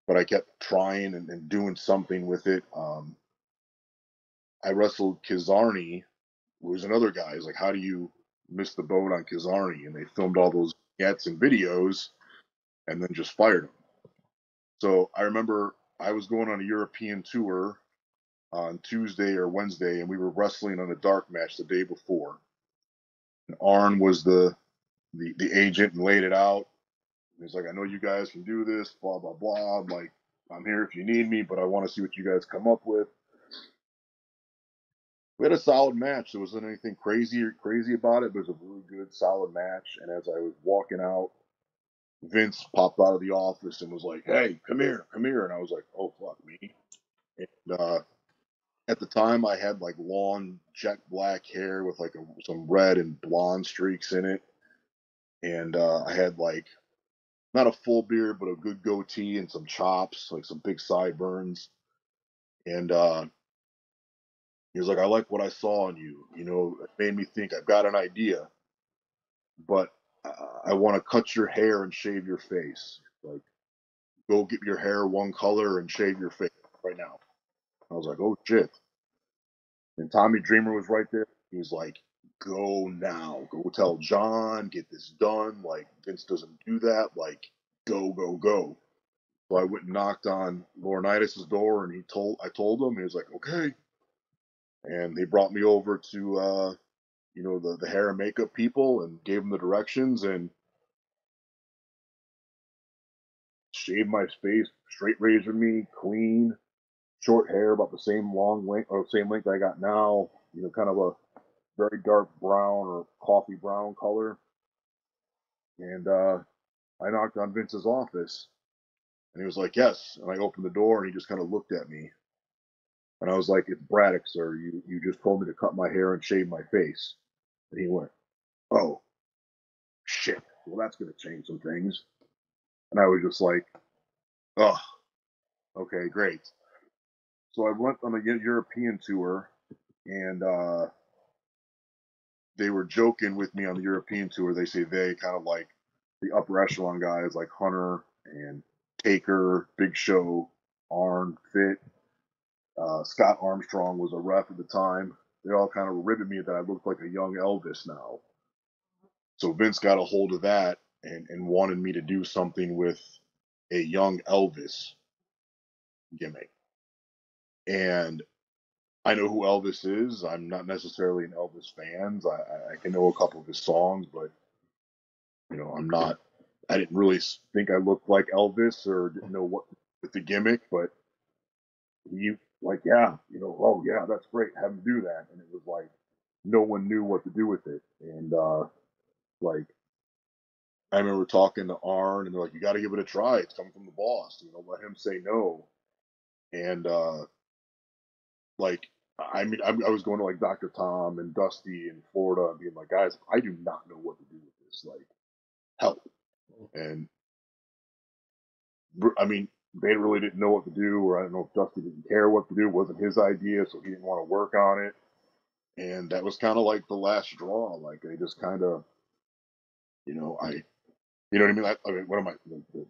but I kept trying and doing something with it. I wrestled Kizarny, who was another guy. He's like, how do you miss the boat on Kizarny? And they filmed all those gets and videos and then just fired him. So I remember I was going on a European tour on Tuesday or Wednesday, and we were wrestling on a dark match the day before. And Arn was the agent and laid it out. He's like, I know you guys can do this, blah, blah, blah. I'm like, I'm here if you need me, but I want to see what you guys come up with. We had a solid match. There wasn't anything crazy about it, but it was a really good, solid match. And as I was walking out, Vince popped out of the office and was like, "Hey, come here, come here." And I was like, "Oh fuck me." And at the time, I had like long jet black hair with like some red and blonde streaks in it, and I had like not a full beard, but a good goatee and some chops, like some big sideburns. And he was like, "I like what I saw in you. It made me think I've got an idea, but I want to cut your hair and shave your face. Like, go get your hair one color and shave your face right now." I was like, "Oh shit!" And Tommy Dreamer was right there. He was like, "Go now. Go tell John. Get this done. Like, Vince doesn't do that. Like, go, go, go." So I went and knocked on Laurinaitis' door, and I told him. He was like, "Okay." And they brought me over to the hair and makeup people and gave them the directions and shaved my face, straight razor me, clean, short hair, about the same long length or same length I got now. Kind of a very dark brown or coffee brown color. And I knocked on Vince's office, and he was like, "Yes." And I opened the door, and he just kind of looked at me, and I was like, "It's Braddock, sir. You just told me to cut my hair and shave my face." And he went, "Oh shit. Well, that's gonna change some things." And I was just like, "Oh, okay, great." So I went on a European tour, and they were joking with me on the European tour. They say they kind of like the upper echelon guys like Hunter and Taker, Big Show, Arn, Fit. Scott Armstrong was a ref at the time. They all kind of ribbed me that I looked like a young Elvis now. So Vince got a hold of that and wanted me to do something with a young Elvis gimmick. And I know who Elvis is. I'm not necessarily an Elvis fan. I can know a couple of his songs, but I'm not. I didn't really think I looked like Elvis or didn't know what with the gimmick, but he like, yeah, oh yeah, that's great. Have him do that, and it was like no one knew what to do with it, and like I remember talking to Arn, and they're like, you got to give it a try. It's coming from the boss. Let him say no, and like. I mean, I was going to like Dr. Tom and Dusty in Florida and being like, guys, I do not know what to do with this. Like, help. And I mean, they really didn't know what to do, or I don't know if Dusty didn't care what to do. It wasn't his idea, so he didn't want to work on it. And that was kind of like the last straw. Like they just kind of, you know what I mean? I mean, what am I?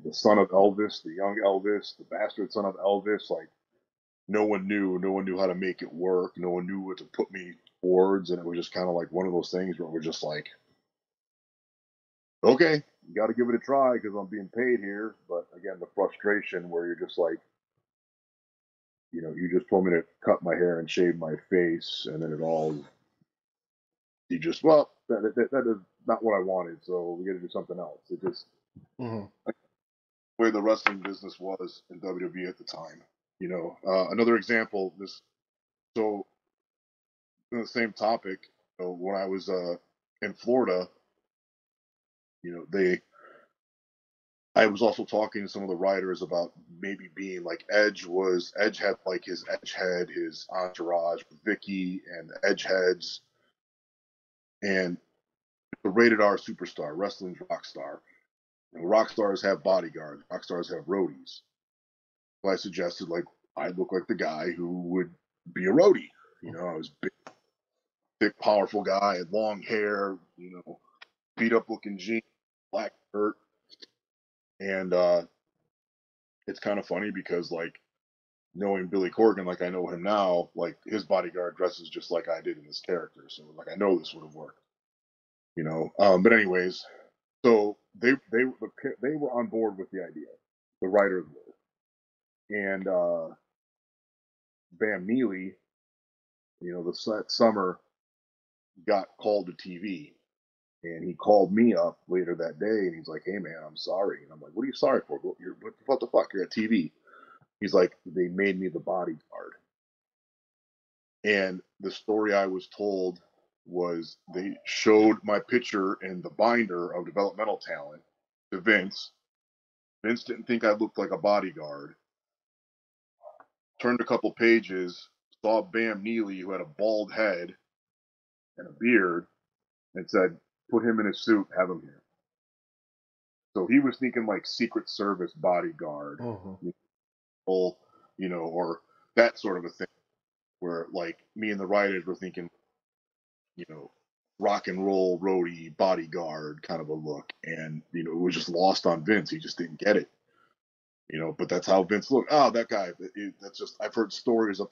The son of Elvis, the young Elvis, the bastard son of Elvis. Like no one knew. No one knew how to make it work. No one knew what to put me towards, and it was just kind of like one of those things where we're just like, okay, you got to give it a try because I'm being paid here. But again, the frustration where you're just like, you just told me to cut my hair and shave my face, and then you just, well, that is not what I wanted, so we got to do something else. It just, Hmm. the way the wrestling business was in WWE at the time. Another example, so in the same topic, when I was in Florida, I was also talking to some of the writers about maybe being like Edge had like his Edge head, his entourage, Vicky and the Edge heads, and the rated R superstar, wrestling's rock star. Rock stars have bodyguards, rock stars have roadies. So I suggested like I look like the guy who would be a roadie. I was big, thick, powerful guy, had long hair, beat up looking jeans, black shirt, and it's kind of funny because like knowing Billy Corgan like I know him now, like his bodyguard dresses just like I did in this character, so like I know this would have worked. But anyways, so they were on board with the idea. The writers were, and Bam Neely, that summer got called to TV, and he called me up later that day, and he's like, "Hey man, I'm sorry," and I'm like, "What are you sorry for? What the fuck? You're at TV." He's like, "They made me the bodyguard," and the story I was told was they showed my picture in the binder of developmental talent to Vince. Vince didn't think I looked like a bodyguard. Turned a couple pages, saw Bam Neely, who had a bald head and a beard, and said, "Put him in a suit, have him here." So he was thinking like Secret Service bodyguard, Hmm. or that sort of a thing. Where like me and the writers were thinking, you know, rock and roll roadie bodyguard kind of a look, and it was just lost on Vince. He just didn't get it. But that's how Vince looked. Oh, that guy. That's just I've heard stories of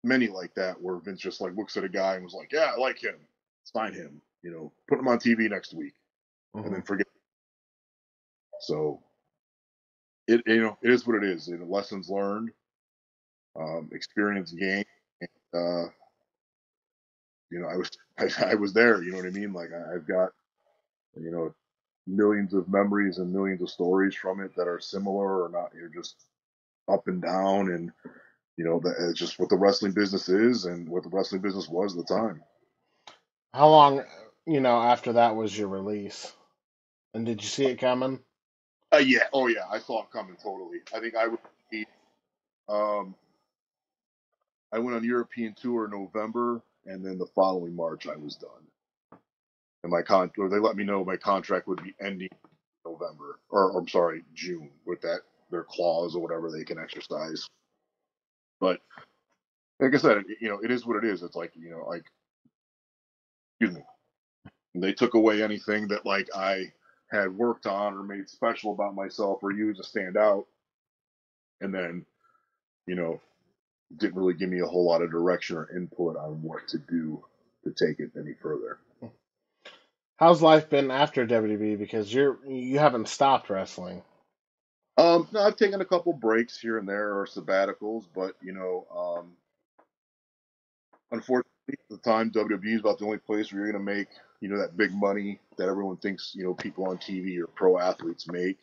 many like that where Vince just like looks at a guy and was like, "Yeah, I like him. Sign him. Put him on TV next week," and Hmm. then forget. So it is what it is. Lessons learned, experience gained. Uh, I was I was there. You know what I mean? Like I've got you know millions of memories and millions of stories from it that are similar or not. You're just up and down, and it's just what the wrestling business is and what the wrestling business was at the time. How long, after that was your release? And did you see it coming? Yeah, oh yeah, I saw it coming totally. I think I would be, um, I went on European tour in November, and then the following March I was done. And or they let me know my contract would be ending in November, or I'm sorry, June, with that their clause or whatever they can exercise. But like I said, it is what it is. It's like, like, excuse me, they took away anything that like I had worked on or made special about myself or used to stand out, and then you know didn't really give me a whole lot of direction or input on what to do to take it any further. How's life been after WWE? Because you haven't stopped wrestling. No, I've taken a couple breaks here and there or sabbaticals, but unfortunately, at the time WWE is about the only place where you're going to make that big money that everyone thinks people on TV or pro athletes make.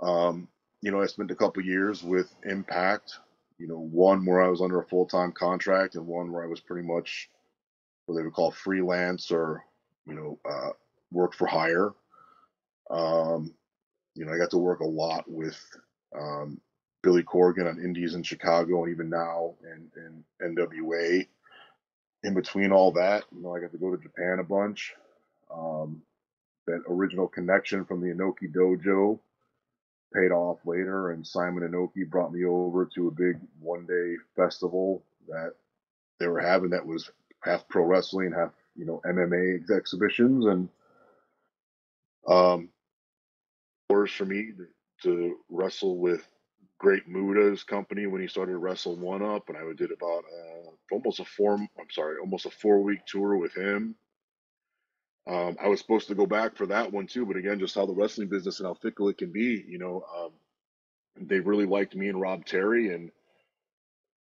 Um, I spent a couple years with Impact. One where I was under a full time contract, and one where I was pretty much what they would call freelance or work for hire. Um, I got to work a lot with um, Billy Corgan on Indies in Chicago, and even now in NWA. In between all that, I got to go to Japan a bunch. Um, that original connection from the Inoki Dojo paid off later, and Simon Inoki brought me over to a big one-day festival that they were having that was half pro wrestling, half MMA exhibitions, and um, course for me to wrestle with Great Muda's company when he started Wrestle One Up, and I did about almost a 4 week tour with him. I was supposed to go back for that one too, but again, just how the wrestling business and how fickle it can be, they really liked me and Rob Terry, and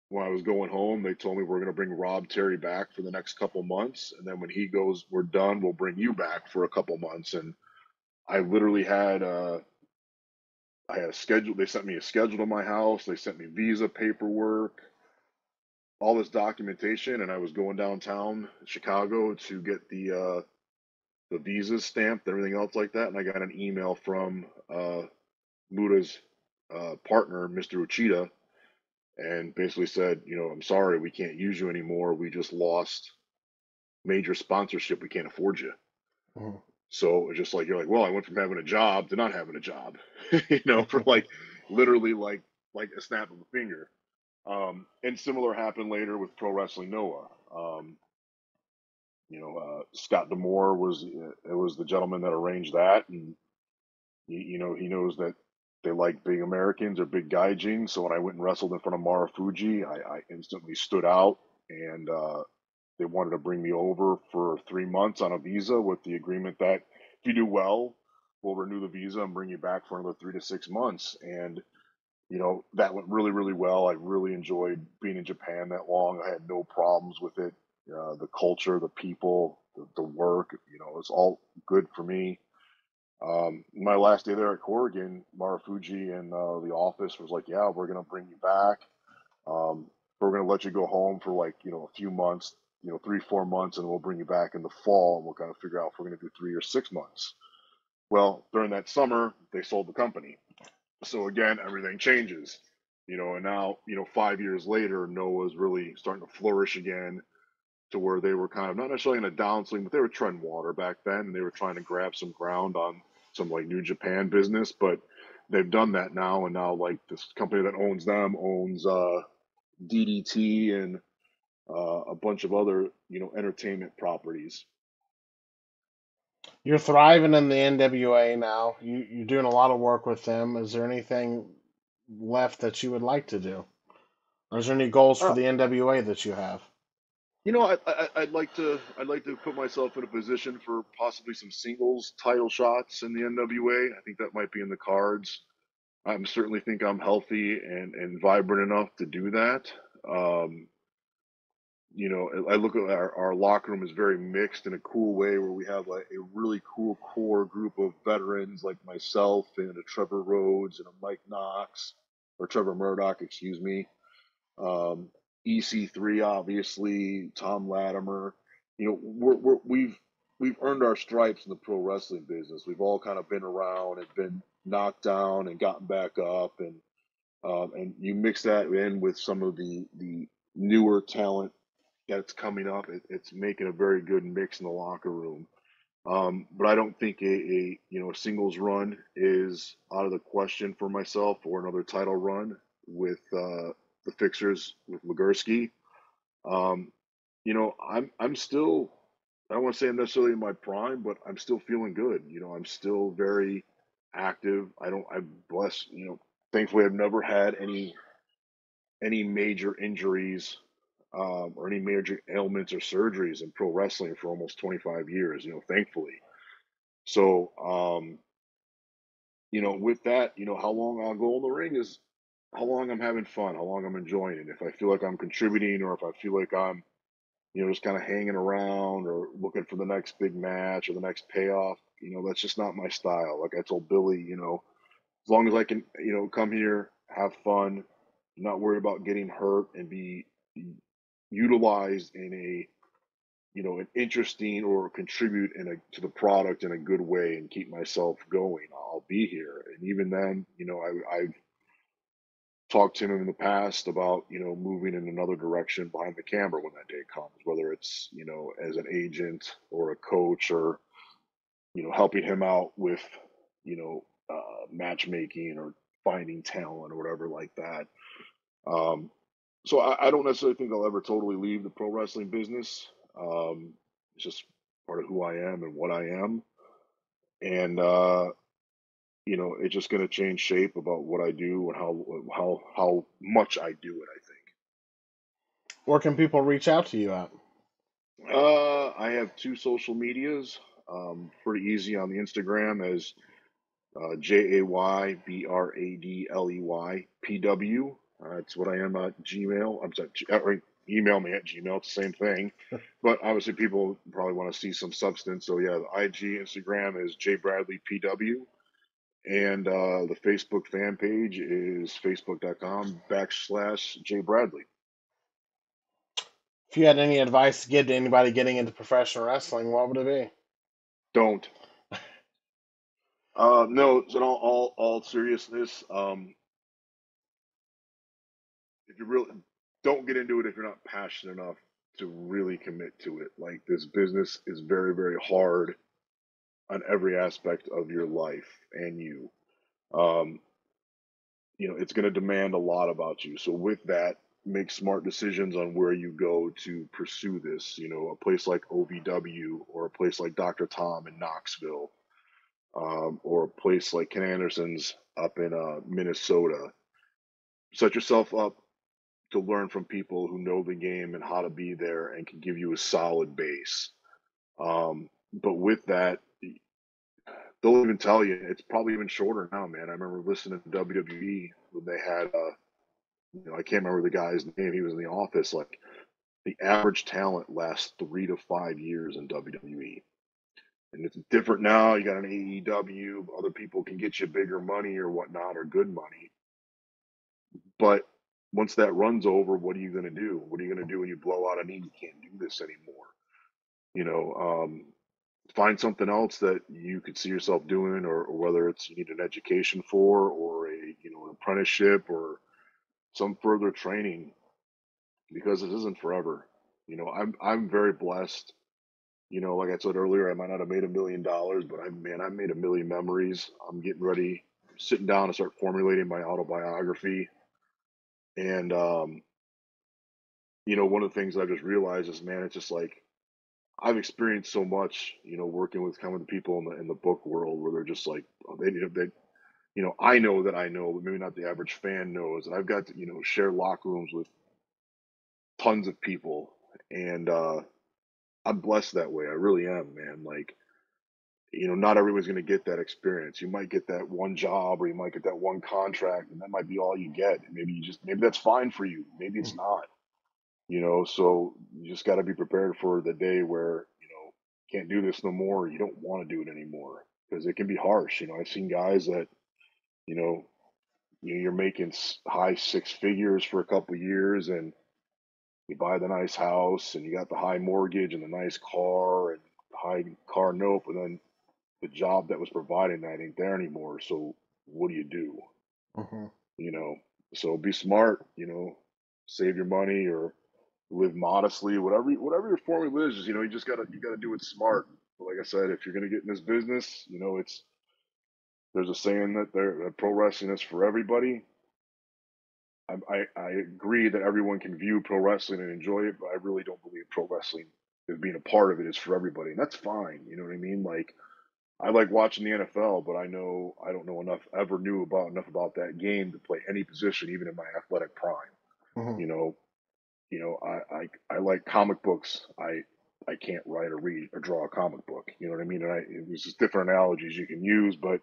when I was going home, they told me we're going to bring Rob Terry back for the next couple months, and then when he goes, we're done. We'll bring you back for a couple months, and I literally had I had a schedule. They sent me a schedule to my house. They sent me visa paperwork, all this documentation, and I was going downtown Chicago to get the visas stamped, and everything else like that. And I got an email from Muda's partner, Mr. Uchida, and basically said, I'm sorry, we can't use you anymore. We just lost major sponsorship. We can't afford you. Mhm. So it's just like you're like, well, I went from having a job to not having a job, for like literally like a snap of a finger. And similar happened later with Pro Wrestling Noah. Scott Demore was the gentleman that arranged that, and he knows that they like big Americans or big gaijin. So when I went and wrestled in front of Marufuji, I instantly stood out, and they wanted to bring me over for 3 months on a visa with the agreement that if you do well, we'll renew the visa and bring you back for another 3 to 6 months. And that went really, really well. I really enjoyed being in Japan that long. I had no problems with it. The culture, the people, the work, it's all good for me. My last day there at Corrigan, Marufuji and the office was like, "Yeah, we're gonna bring you back. Um, we're gonna let you go home for like a few months, 3, 4 months, and we'll bring you back in the fall, and we'll kind of figure out if we're gonna do 3 or 6 months." Well, during that summer, they sold the company, so again, everything changes. And now 5 years later, Noah's really starting to flourish again to where they were kind of not necessarily in a downswing, but they were treading water back then, and they were trying to grab some ground on some like New Japan business. But they've done that now, and now like this company that owns them owns DDT and a bunch of other entertainment properties. You're thriving in the NWA now. You're doing a lot of work with them. Is there anything left that you would like to do? Or is there any goals for Uh, the NWA that you have? I'd like to put myself in a position for possibly some singles title shots in the NWA. I think that might be in the cards. I certainly think I'm healthy and vibrant enough to do that. Um, I look at our locker room is very mixed in a cool way where we have like a really cool core group of veterans like myself and a Trevor Rhodes and a Mike Knox or Trevor Murdoch, excuse me. Um, EC3, obviously, Tom Latimer. We've we've earned our stripes in the pro wrestling business. We've all kind of been around and been knocked down and gotten back up, and you mix that in with some of the newer talent that's coming up. It's making a very good mix in the locker room. But I don't think a singles run is out of the question for myself, or another title run with the Fixers with Legursky. Um, I'm still, I don't want to say I'm necessarily in my prime, but I'm still feeling good. I'm still very active. I'm blessed. Thankfully I've never had any major injuries, or any major ailments or surgeries in pro wrestling for almost 25 years. Thankfully. So, with that, how long I'll go in the ring is how long I'm having fun, how long I'm enjoying it. If I feel like I'm contributing, or if I feel like I'm, just kind of hanging around or looking for the next big match or the next payoff, that's just not my style. Like I told Billy, as long as I can, come here, have fun, not worry about getting hurt, and be utilized in an interesting, or contribute to the product in a good way, and keep myself going, I'll be here. And even then, I've talked to him in the past about, moving in another direction behind the camera when that day comes, whether it's, as an agent or a coach, or, helping him out with, matchmaking or finding talent or whatever like that. Um, so I don't necessarily think I'll ever totally leave the pro wrestling business. It's just part of who I am and what I am. And, it's just going to change shape about what I do and how much I do it, I think. Where can people reach out to you at? I have two social medias. Pretty easy on the Instagram as JayBradleyPW. That's what I am at Gmail. I'm sorry, or email me at Gmail. It's the same thing. But obviously, people probably want to see some substance. So yeah, the IG Instagram is JBradleyPW, and the Facebook fan page is facebook.com/JBradley. If you had any advice to give to anybody getting into professional wrestling, what would it Don't. No, so in all seriousness, if you really don't get into it if you're not passionate enough to really commit to it. Like, this business is very, very hard on every aspect of your life and you. Um, it's going to demand a lot about you. So with that, make smart decisions on where you go to pursue this. A place like OVW, or a place like Dr. Tom in Knoxville, or a place like Ken Anderson's up in Minnesota. Set yourself up to learn from people who know the game and how to be there and can give you a solid base. But with that, they'll even tell you it's probably even shorter now, man. I remember listening to WWE when they had, I can't remember the guy's name. He was in the office. Like, the average talent lasts 3 to 5 years in WWE. And it's different now. You got an AEW. Other people can get you bigger money or whatnot, or good money. But once that runs over, what are you going to do? What are you going to do when you blow out a knee? You can't do this anymore. You know, find something else that you could see yourself doing, or whether it's you need an education for, or an apprenticeship, or some further training, because it isn't forever. I'm very blessed. Like I said earlier, I might not have made $1 million, but I made a million memories. I'm getting ready, sitting down to start formulating my autobiography. And one of the things I just realized is, man, it's just like I've experienced so much, working with kind of the people in the book world, where they're just like, I know that I know, but maybe not the average fan knows. And I've got to, share locker rooms with tons of people, and I'm blessed that way. I really am, man. Like, not everyone's going to get that experience. You might get that one job, or you might get that one contract, and that might be all you get. And maybe that's fine for you. Maybe it's not. So you just got to be prepared for the day where can't do this no more. You don't want to do it anymore, because it can be harsh. I've seen guys that you know you're making high six figures for a couple of years, and you buy the nice house, and you got the high mortgage and the nice car, and hide car nope, and then the job that was providing that ain't there anymore. So what do you do? Hmm. You know, so be smart. Save your money or live modestly. Whatever your formula is, you gotta do it smart. But like I said, if you're gonna get in this business, it's there's a saying that pro wrestling is for everybody. I agree that everyone can view pro wrestling and enjoy it, but I really don't believe pro wrestling is being a part of it is for everybody, and that's fine. You know what I mean? Like I like watching the NFL, but I don't know enough about that game to play any position, even in my athletic prime. Hmm. You know, I like comic books. I can't write or read or draw a comic book. You know what I mean? There's just different analogies you can use, but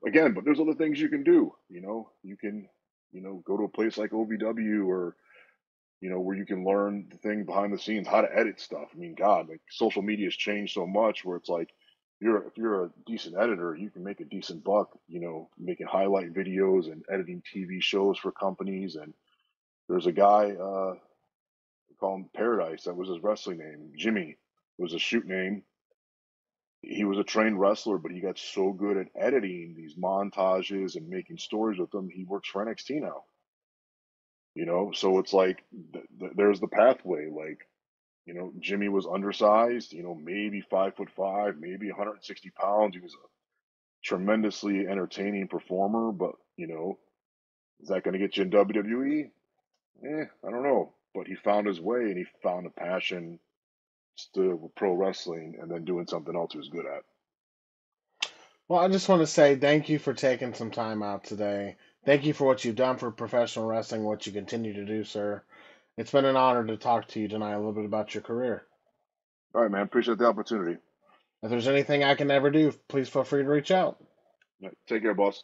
again, but there's other things you can do. You can go to a place like OVW or where you can learn the thing behind the scenes, how to edit stuff. I mean, God, like social media has changed so much where it's like if you're a decent editor, you can make a decent buck, making highlight videos and editing TV shows for companies. And there's a guy, we call him Paradise, that was his wrestling name. Jimmy was a shoot name. He was a trained wrestler, but he got so good at editing these montages and making stories with them, he works for NXT now. So it's like there's the pathway. Like Jimmy was undersized, maybe 5'5", maybe 160 pounds. He was a tremendously entertaining performer, but is that going to get you in WWE? I don't know. But he found his way and he found a passion still with pro wrestling and then doing something else he was good at. Well, I just want to say thank you for taking some time out today. Thank you for what you've done for professional wrestling, what you continue to do, sir. It's been an honor to talk to you tonight a little bit about your career. All right, man. Appreciate the opportunity. If there's anything I can ever do, please feel free to reach out. Yeah, take care, boss.